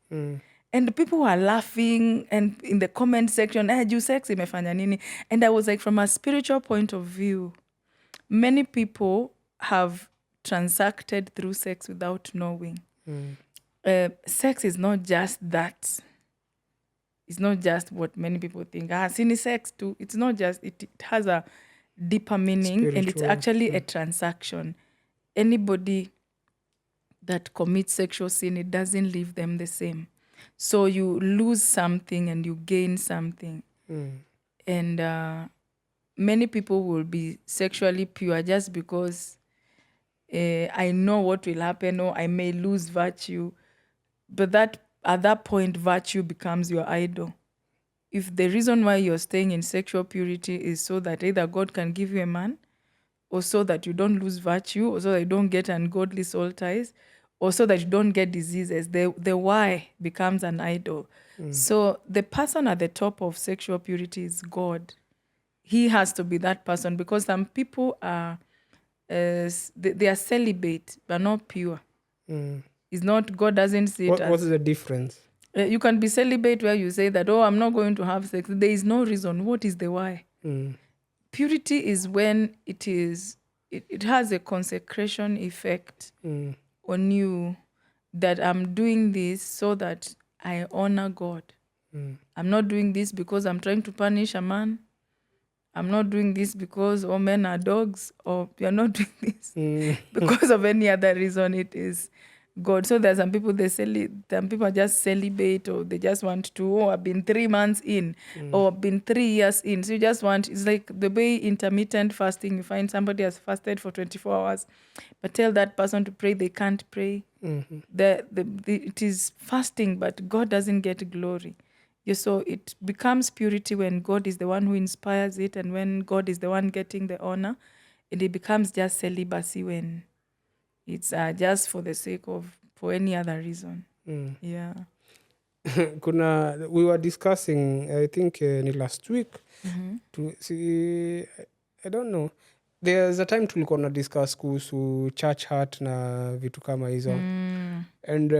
And people were laughing, and in the comment section, juu sex imefanya nini? And I was like, from a spiritual point of view, many people have transacted through sex without knowing. Sex is not just that. It's not just what many people think. Sin is sex too. It's not just, it has a deeper meaning, spiritual, and it's actually a transaction. Anybody that commits sexual sin, it doesn't leave them the same. So you lose something and you gain something. And many people will be sexually pure just because I know what will happen, or I may lose virtue. But at that point, virtue becomes your idol. If the reason why you're staying in sexual purity is so that either God can give you a man, or so that you don't lose virtue, or so that you don't get ungodly soul ties, or so that you don't get diseases, the why becomes an idol. So the person at the top of sexual purity is God. He has to be that person, because some people are they are celibate but not pure. It's not, God doesn't see it as... What's the difference? You can be celibate where you say that, I'm not going to have sex. There is no reason. What is the why? Purity is when it has a consecration effect on you, that I'm doing this so that I honor God. I'm not doing this because I'm trying to punish a man. I'm not doing this because all men are dogs, or you're not doing this because of any other reason. It is God. So there's some people, some people are just celibate, or they just want to, I've been 3 months in, or I've been 3 years in. So you just want, it's like the way intermittent fasting, you find somebody has fasted for 24 hours, but tell that person to pray, they can't pray. It is fasting, but God doesn't get glory. So it becomes purity when God is the one who inspires it, and when God is the one getting the honor. And it becomes just celibacy when it's just for the sake of, for any other reason. Yeah. We were discussing, I think last week, to see, I don't know, there's a time tulikuwa na discuss kuhusu church heart na vitu kama hizo. And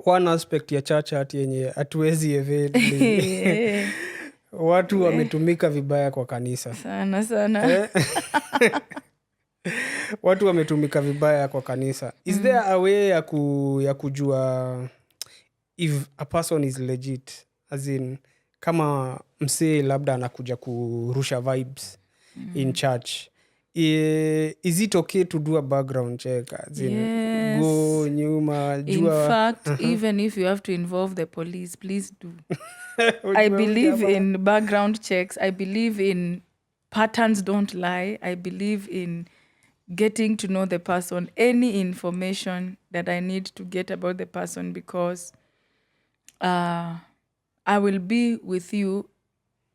one aspect ya church heart yenye hatuwezi evade Watu wametumika vibaya kwa kanisa. Sana. Watu wametumika vibaya kwa kanisa. Is there a way ya kujua if a person is legit? As in, kama msee labda anakuja kurusha vibes in church. Is it okay to do a background check? As in, Yes. go nyuma, In jua. fact, even if you have to involve the police, please do. I believe in background checks. I believe in patterns don't lie. I believe in getting to know the person, any information that I need to get about the person, because I will be with you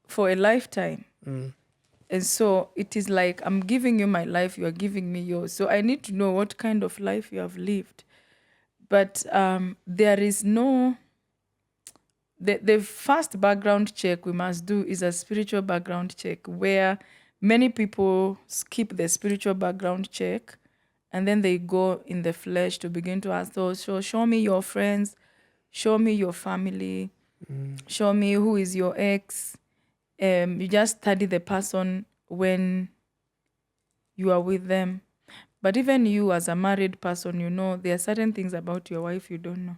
for a lifetime. And so it is like I'm giving you my life, you are giving me yours. So I need to know what kind of life you have lived. But there is no... The first background check we must do is a spiritual background check, where many people skip the spiritual background check and then they go in the flesh to begin to ask those, so show me your friends, show me your family, show me who is your ex. You just study the person when you are with them. But even you as a married person, you know, there are certain things about your wife you don't know.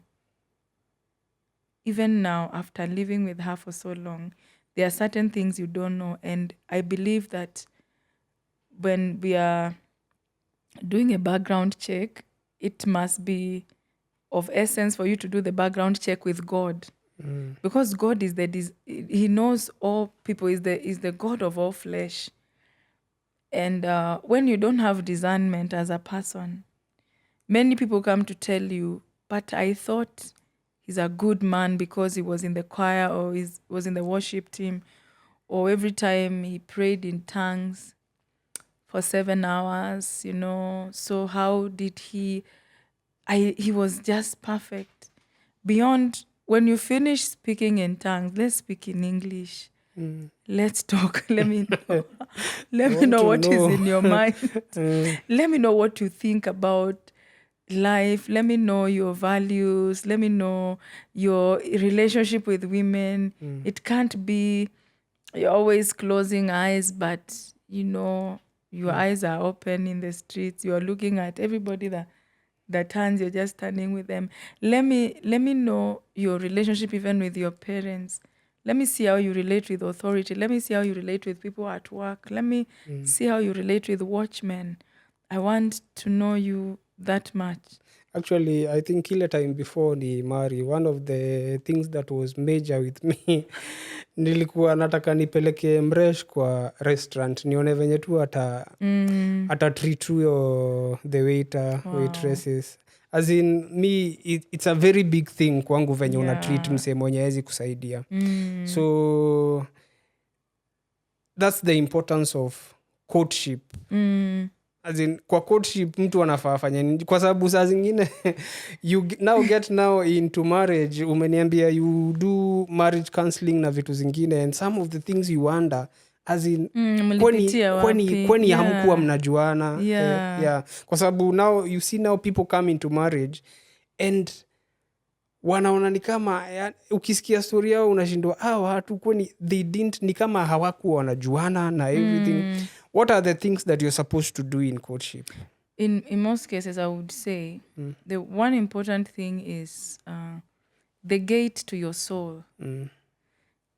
Even now, after living with her for so long, there are certain things you don't know. And I believe that when we are doing a background check, it must be of essence for you to do the background check with God. Because God is He knows all people, is the God of all flesh. And when you don't have discernment as a person, many people come to tell you, but I thought he's a good man because he was in the choir or he was in the worship team, or every time he prayed in tongues for 7 hours, you know. So how did he was just perfect. Beyond, when you finish speaking in tongues, let's speak in English. Let's talk. Let me know. Let me know what is in your mind. Let me know what you think about life. Let me know your values. Let me know your relationship with women. It can't be you're always closing eyes, but you know your eyes are open in the streets. You're looking at everybody that turns. You're just standing with them. Let me know your relationship even with your parents. Let me see how you relate with authority. Let me see how you relate with people at work. Let me see how you relate with watchmen. I want to know you that much. Actually, I think ile time before ni marry, one of the things that was major with me, nilikuwa nataka nipeleke mresh kwa restaurant, nione venye tu ata treat huyo the waiter, waitresses. As in, me, it's a very big thing kwangu venye una treat mse mwenye hawezi kusaidia. So, that's the importance of courtship. As in, kwa courtship mtu anafaa afanye nini? Kwa sababu saa zingine you now get into marriage, umeniambia you do marriage counseling na vitu zingine, and some of the things you wonder, as in, kwani hamkuwa mnajuana. Yeah. Kwa sababu now you see now people come into marriage and wanaona ni kama ukisikia story yao unashindwa watu kwani they didn't, ni kama hawakuwa wanajuana na everything. What are the things that you're supposed to do in courtship? In most cases, I would say the one important thing is the gate to your soul.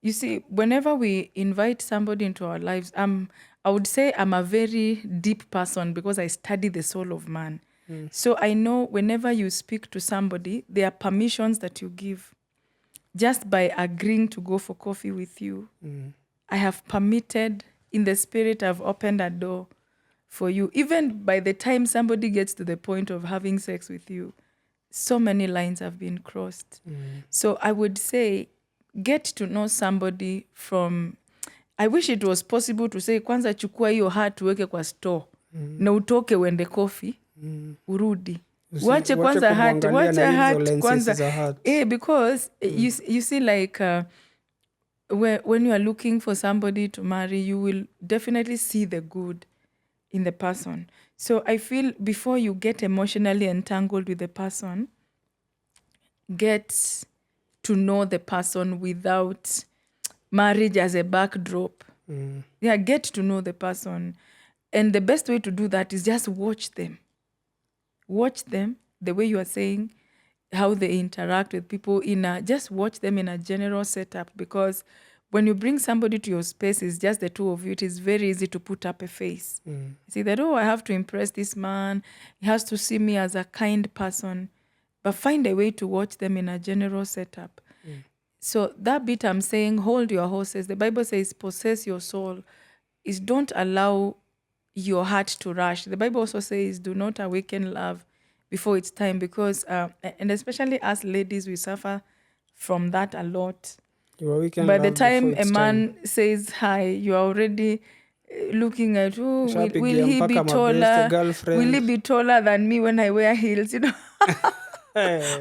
You see, whenever we invite somebody into our lives, I would say I'm a very deep person because I study the soul of man. So I know whenever you speak to somebody, there are permissions that you give. Just by agreeing to go for coffee with you, I have permitted, in the spirit, I've opened a door for you. Even by the time somebody gets to the point of having sex with you, so many lines have been crossed. So I would say, get to know somebody from... I wish it was possible to say, kwanza chukua hiyo hat uweke kwa store, na utoke uende coffee, urudi. Wache kwanza hat, wacha hat kwanza. Because you see, like... when you are looking for somebody to marry, you will definitely see the good in the person. So I feel before you get emotionally entangled with the person, get to know the person without marriage as a backdrop. Yeah, get to know the person. And the best way to do that is just watch them. Watch them the way you are saying, how they interact with people just watch them in a general setup, because when you bring somebody to your space, it's just the two of you, it is very easy to put up a face. See that, I have to impress this man. He has to see me as a kind person. But find a way to watch them in a general setup. So that bit I'm saying, hold your horses. The Bible says, possess your soul. Is don't allow your heart to rush. The Bible also says, do not awaken love before it's time, because, and especially us ladies, we suffer from that a lot. By the time a man says hi, you are already looking at, will he be taller? Will he be taller than me when I wear heels?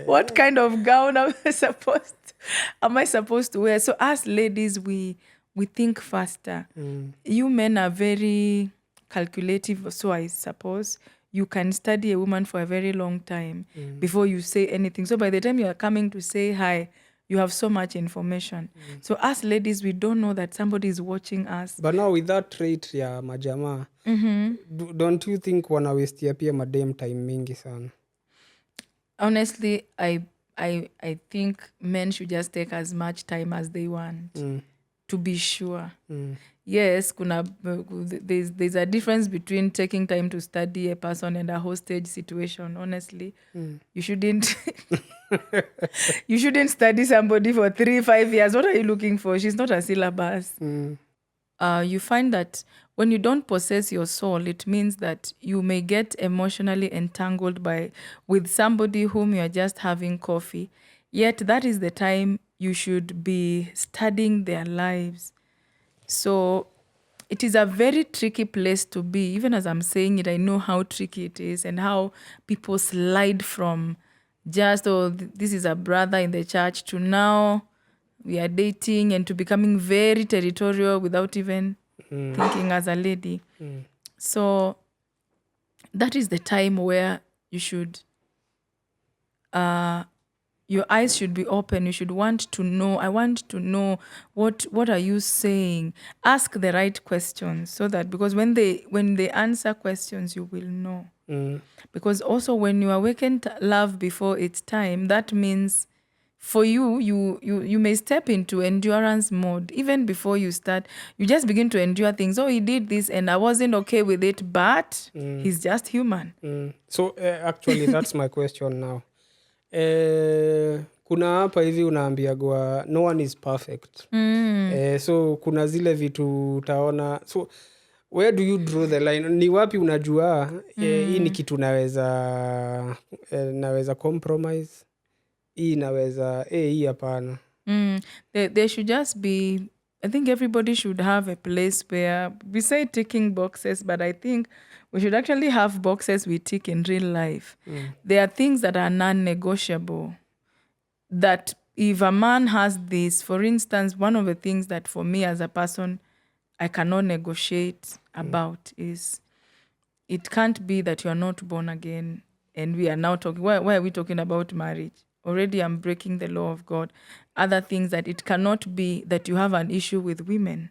What kind of gown am I supposed to wear? So as ladies, we think faster. You men are very calculative, so I suppose you can study a woman for a very long time before you say anything. So by the time you are coming to say hi, you have so much information. So as ladies, we don't know that somebody is watching us. But now with that trait ya majamaa, don't you think wanawestia pia madem time mingi sana? Honestly, I think men should just take as much time as they want to be sure. Yes, there's a difference between taking time to study a person and a hostage situation. Honestly, you shouldn't you shouldn't study somebody for 3-5 years. What are you looking for? She's not a syllabus. You find that when you don't possess your soul, it means that you may get emotionally entangled with somebody whom you are just having coffee. Yet that is the time you should be studying their lives. So it is a very tricky place to be. Even as I'm saying it, I know how tricky it is and how people slide from just, this is a brother in the church, to now we are dating, and to becoming very territorial without even thinking as a lady. So that is the time where you should, your eyes should be open. You should want to know. I want to know, what are you saying? Ask the right questions, so that, because when they answer questions, you will know. Because also when you awaken love before its time, that means for you may step into endurance mode even before you start. You just begin to endure things. He did this and I wasn't okay with it, but he's just human. So actually that's my question now. Kuna hapa hivi unaambiagwa no one is perfect. So kuna zile vitu utaona. So where do you draw the line? Ni wapi unajua hii ni kitu naweza compromise? Hii naweza hii hapana. There should just be, I think everybody should have a place where we say ticking boxes, but I think we should actually have boxes we tick in real life. There are things that are non-negotiable. That if a man has this, for instance, one of the things that for me as a person, I cannot negotiate about is, it can't be that you are not born again and we are now talking, why are we talking about marriage? Already I'm breaking the law of God. Other things that it cannot be that you have an issue with women.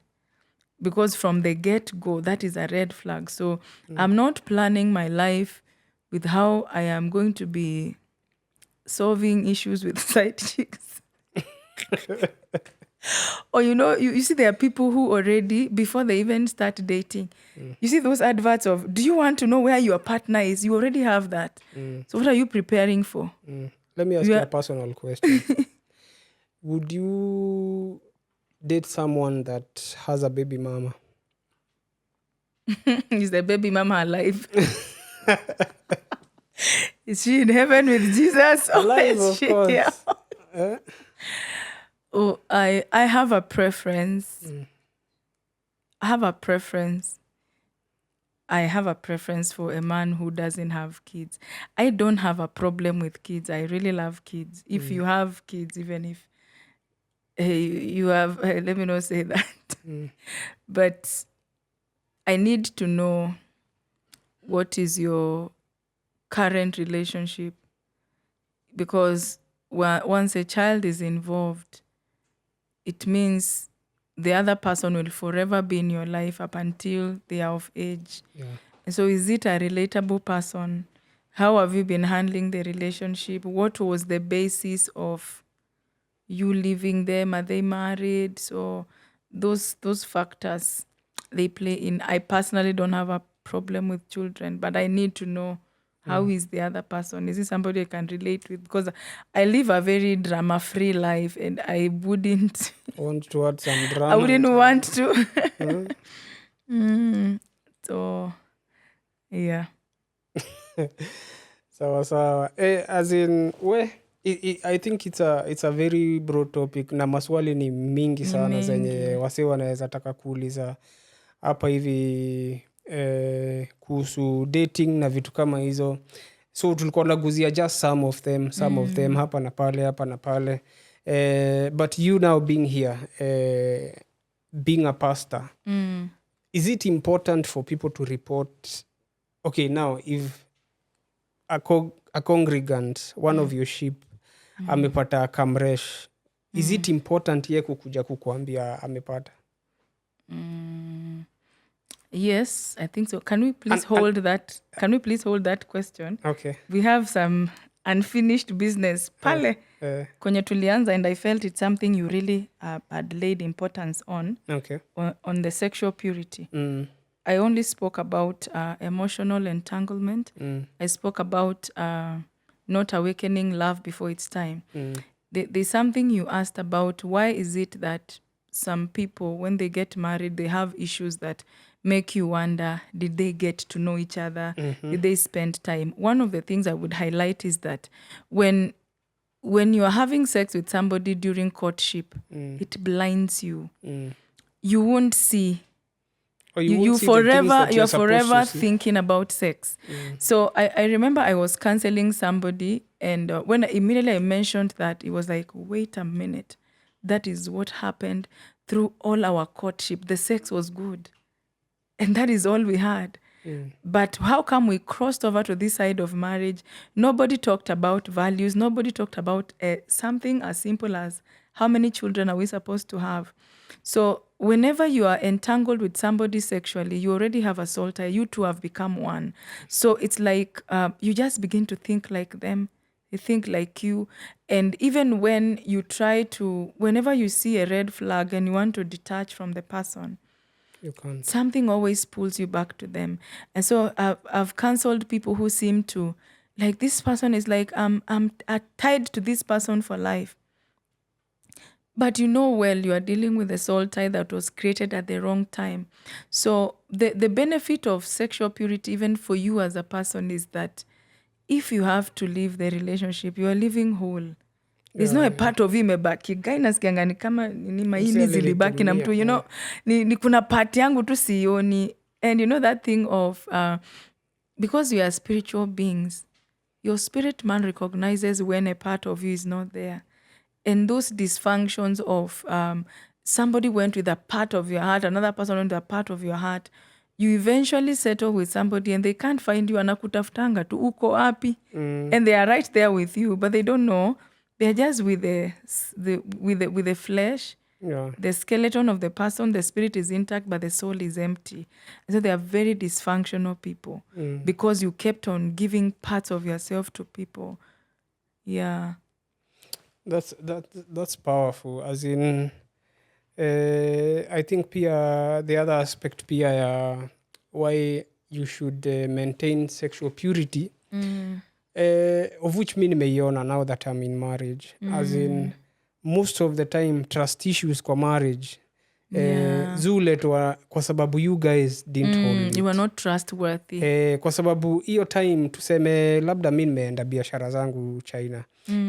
Because from the get-go, that is a red flag. So I'm not planning my life with how I am going to be solving issues with side chicks. Or you see there are people who already, before they even start dating, you see those adverts of, do you want to know where your partner is? You already have that. So what are you preparing for? Let me ask you a personal question. Would you date someone that has a baby mama? Is the baby mama alive? Is she in heaven with Jesus? Alive, of course. Here? I have a preference. I have a preference for a man who doesn't have kids. I don't have a problem with kids. I really love kids. If you have kids, even if you have, let me not say that. But I need to know, what is your current relationship? Because once a child is involved, it means the other person will forever be in your life up until they are of age. Yeah. And so is it a relatable person? How have you been handling the relationship? What was the basis of you leaving them? Are they married? So those factors, they play in. I personally don't have a problem with children, but I need to know how is the other person. Is it somebody I can relate with? Because I live a very drama-free life, and I wouldn't Want to add some drama? I wouldn't want to. Hmm? So yeah. Sawa. As in I think it's a very broad topic na maswali ni mingi sana mingi. zenye wase wanaweza taka kuuliza hapa hivi kuhusu dating na vitu kama hizo. So tulikuwa naguzia just some of them hapa na pale. But you now being here, being a pastor, is it important for people to report? Okay, now if a congregant, one of your sheep, amepata kamresh, is it important ye kukuja kukuambia amepata? Yes, I think so. Can we please hold that question? Okay. We have some unfinished business pale kwenye tulianza, and I felt it's something you really had laid importance on. Okay. On the sexual purity. I only spoke about emotional entanglement. I spoke about not awakening love before its time. There's something you asked about, why is it that some people, when they get married, they have issues that make you wonder, did they get to know each other? Did they spend time? One of the things I would highlight is that when you are having sex with somebody during courtship, it blinds you. You won't see. You're forever thinking about sex. So I remember I was counseling somebody, and when immediately I mentioned that, it was like, wait a minute. That is what happened through all our courtship. The sex was good. And that is all we had. But how come we crossed over to this side of marriage? Nobody talked about values. Nobody talked about something as simple as how many children are we supposed to have? So whenever you are entangled with somebody sexually, you already have a soul tie. You two have become one. So it's like you just begin to think like them. They think like you. And even when you whenever you see a red flag and you want to detach from the person, You can't. Something always pulls you back to them. And so I've counseled people who seem to, like, this person is like, I'm tied to this person for life. But you are dealing with a soul tie that was created at the wrong time. So the benefit of sexual purity, even for you as a person, is that if you have to leave the relationship, you are living whole. There's no a part of you imebaki. Guy nasikianga ni kama ni maini zilibaki na mtu, ni kuna part yangu tu sioni. And that thing of, because we are spiritual beings, your spirit man recognizes when a part of you is not there. And those dysfunctions of somebody went with a part of your heart, another person went with a part of your heart, you eventually settle with somebody and they can't find you, anakutafutanga tu uko api. And they are right there with you, but they don't know. They're just with the flesh, the skeleton of the person. The spirit is intact, but the soul is empty. And so they are very dysfunctional people because you kept on giving parts of yourself to people. Yeah. That's powerful. As in, I think pia the other aspect pia why you should maintain sexual purity. Of which mi nimeiona now that I'm in marriage. As in, most of the time trust issues kwa marriage zuletwa kwa sababu you guys didn't hold it. You were not trustworthy. Kwa sababu hiyo time tuseme labda mi nimeenda biashara zangu China.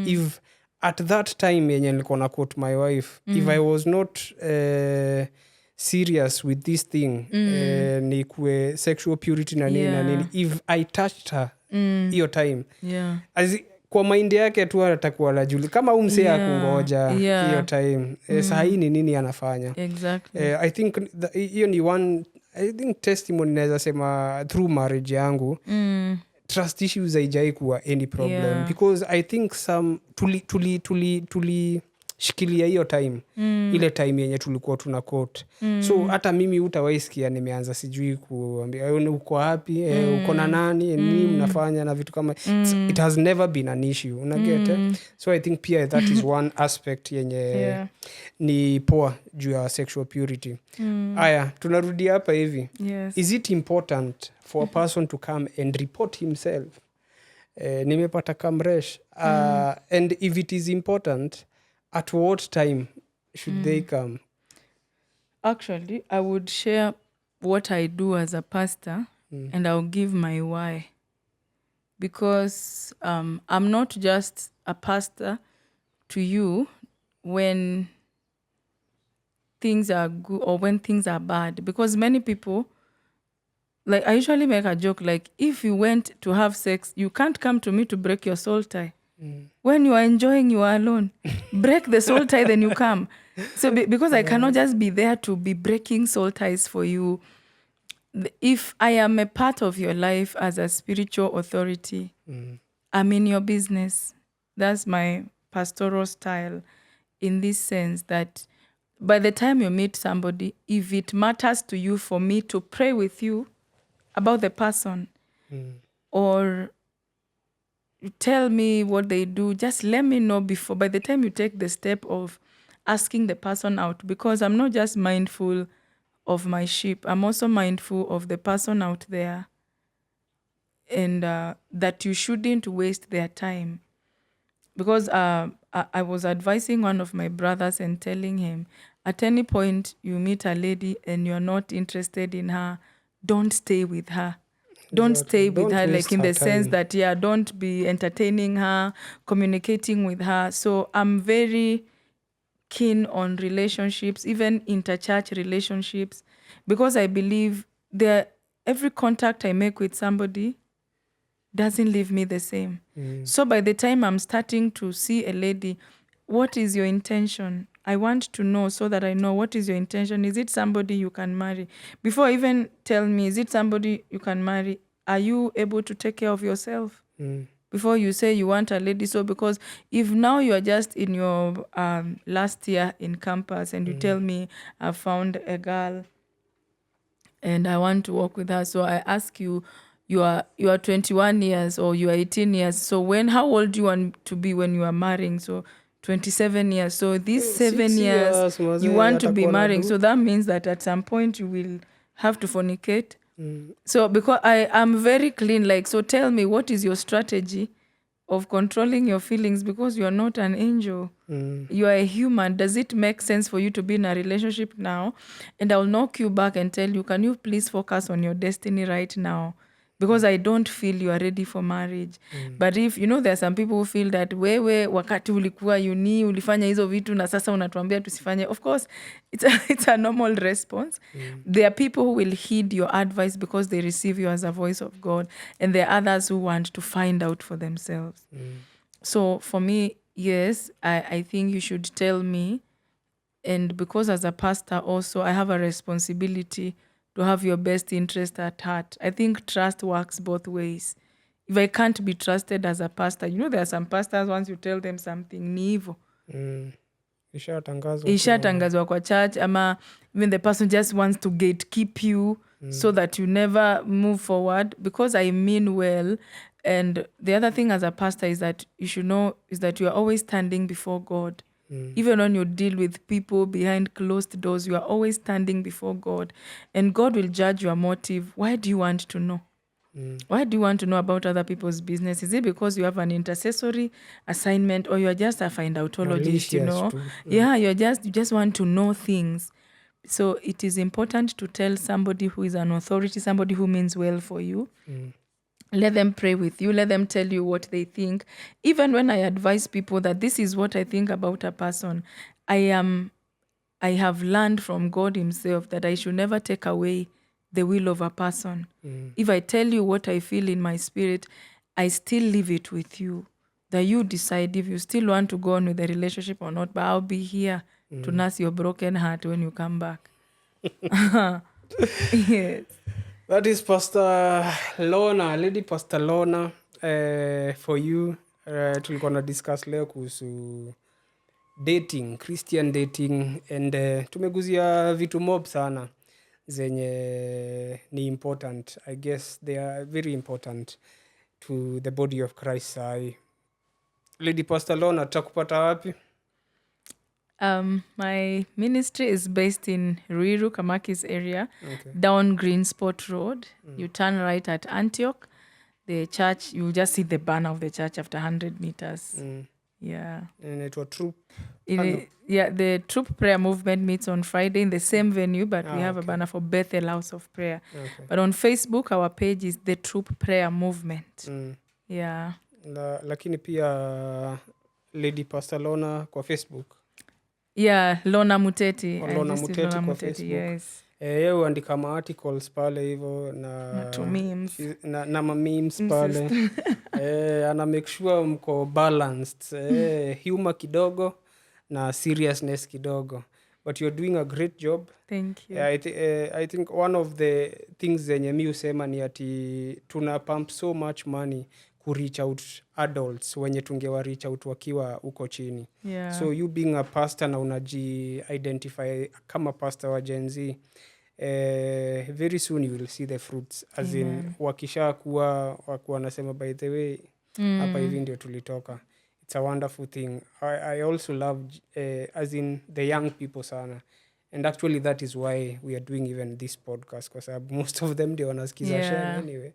If at that time yenye nilikuwa na quote my wife, if I was not serious with this thing, ni kue sexual purity na nini, if I touched her hiyo time, kwa mind yake tu atakuwa najuli kama umsea kungoja hiyo time. Sahi ni nini anafanya? Exactly. I think hiyo ni one, I think testimony naweza sema through marriage yangu. Trust issues haijai kuwa any problem because I think some shikilia hiyo time ile time yenye tulikuwa tuna quote so hata mimi utawaisikia nimeanza sijui kuambia uko wapi uko na nani nini mnafanya na vitu kama it has never been an issue unaget so I think pia that is one aspect yenye ni poa juu ya sexual purity. Aya tunarudi hapa hivi. Yes. Is it important for a person to come and report himself? Nimepata kamresh and if it is important, at what time should they come? Actually, I would share what I do as a pastor and I'll give my why. Because I'm not just a pastor to you when things are good or when things are bad. Because many people, like I usually make a joke, like if you went to have sex, you can't come to me to break your soul tie. When you are enjoying, you are alone. Break the soul tie, then you come. So because I cannot just be there to be breaking soul ties for you. If I am a part of your life as a spiritual authority, I'm in your business. That's my pastoral style in this sense that by the time you meet somebody, if it matters to you for me to pray with you about the person or you tell me what they do, just let me know before, by the time you take the step of asking the person out, because I'm not just mindful of my sheep, I'm also mindful of the person out there and that you shouldn't waste their time. Because I was advising one of my brothers and telling him, at any point you meet a lady and you're not interested in her, don't stay with her. Don't stay with her, like in the sense that, don't be entertaining her, communicating with her. So I'm very keen on relationships, even interchurch relationships, because I believe every contact I make with somebody doesn't leave me the same. So by the time I'm starting to see a lady, what is your intention? I want to know so that I know what is your intention. Is it somebody you can marry? Before even tell me, is it somebody you can marry? Are you able to take care of yourself? Before you say you want a lady. So because if now you are just in your last year in campus and you tell me I found a girl and I want to work with her, so I ask you, you are 21 years or you are 18 years. So how old do you want to be when you are marrying? So 27 years. So these 7 years you want to be marrying. So that means that at some point you will have to fornicate. So because I am very clean, like, so tell me, what is your strategy of controlling your feelings? Because you are not an angel. You are a human. Does it make sense for you to be in a relationship now? And I'll knock you back and tell you, can you please focus on your destiny right now? Because I don't feel you are ready for marriage. But if, there are some people who feel that wewe wakati ulikuwa uni ulifanya hizo vitu na sasa unatuambia tusifanye. Of course, it's a normal response. There are people who will heed your advice because they receive you as a voice of God. And there are others who want to find out for themselves. So for me, yes, I think you should tell me. And because as a pastor also, I have a responsibility to have your best interest at heart. I think trust works both ways. If I can't be trusted as a pastor, there are some pastors, once you tell them something, ni hivyo. Ishatangazwa kwa church, ama even the person just wants to gatekeep you so that you never move forward, because I mean well. And the other thing as a pastor is that you should know is that you are always standing before God. Even when you deal with people behind closed doors, you are always standing before God. And God will judge your motive. Why do you want to know? Why do you want to know about other people's business? Is it because you have an intercessory assignment, or you are just a findoutologist, you just want to know things. So it is important to tell somebody who is an authority, somebody who means well for you. Let them pray with you. Let them tell you what they think. Even when I advise people that this is what I think about a person, I have learned from God himself that I should never take away the will of a person. If I tell you what I feel in my spirit, I still leave it with you. That you decide if you still want to go on with the relationship or not, but I'll be here to nurse your broken heart when you come back. Yes. That is Pastor Lorna, Lady Pastor Lorna, for you. Tulikuwa na discuss leo kuhusu dating, Christian dating, and tumeguzia vitu mob sana zenye ni important. I guess they are very important to the body of Christ. Lady Pastor Lorna, tutakupata wapi? My ministry is based in Ruiru, Kamakis area, Okay. down Green Spot Road. You turn right at Antioch. The church, you'll just see the banner of the church after 100 meters. Yeah. Inaitwa Troop. Yeah, the Troop Prayer Movement meets on Friday in the same venue, but we have a banner for Bethel House of Prayer. Okay. But on Facebook, our page is the Troop Prayer Movement. Yeah. Lakini pia Lady Pastor Lorna kwa Facebook. Yeah, Lorna Muteti. Lorna Muteti kwa Facebook. Yes. Yeye huandika articles pale hivyo na memes. na memes pale. Ana make sure mko balanced. Humor kidogo na seriousness kidogo. But you're doing a great job. Thank you. I think one of the things zenye mi husema ni ati tuna pump so much money ku reach out adults wenye tungewa reach out wakiwa uko chini. Yeah. So you being a pastor na unaji identify kama pastor wa Gen Z, very soon you will see the fruits. As in wakisha wakuwa nasema by the way hapa hivi ndio tulitoka. It's a wonderful thing. I also love as in the young people sana. And actually that is why we are doing even this podcast, because most of them they wanasikiza share anyway.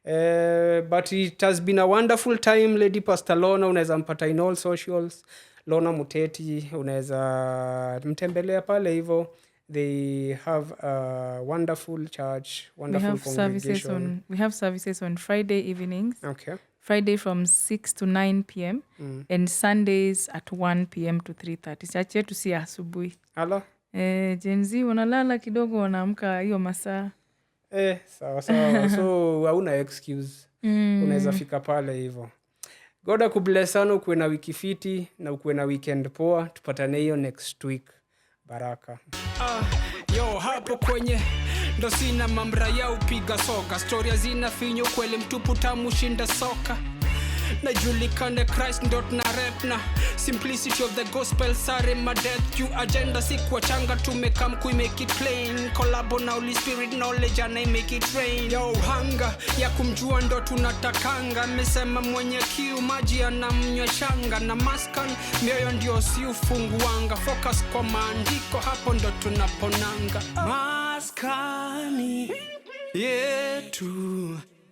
But it has been a wonderful time. Lady Pastor Lorna unaweza mpata in all socials. Lorna Muteti unaweza mtembelea pale hivyo. They have a wonderful church, wonderful congregation. We have services on Friday evenings. Okay. Friday from 6 to 9 p.m. And Sundays at 1 p.m. to 3:30. Church yetu si asubuhi. Ala? Gen Z wanalala kidogo wanaamka hiyo masaa. Sawa. So hauna excuse. Unaweza fika pale hivyo. God akubless sana, ukuwe na wiki fiti na ukuwe na weekend poa. Tupatane hiyo next week. Baraka. Yo hapo kwenye ndo sina mamra ya upiga soka. Storia zina finyo kweli mtupu tamu shinda soka. Najulikane Christ ndo na rap na simplicity of the gospel sare my death you agenda siku wachanga tumekam kui make it plain collabo na Holy Spirit knowledge and I make it rain. Yo hanga ya kumjua ndo tunatakanga mesema mwenye kiu maji anamnywa shanga na maskan mioyo ndio si ufunguanga focus kwa maandiko hapo ndo tunaponanga maskani yetu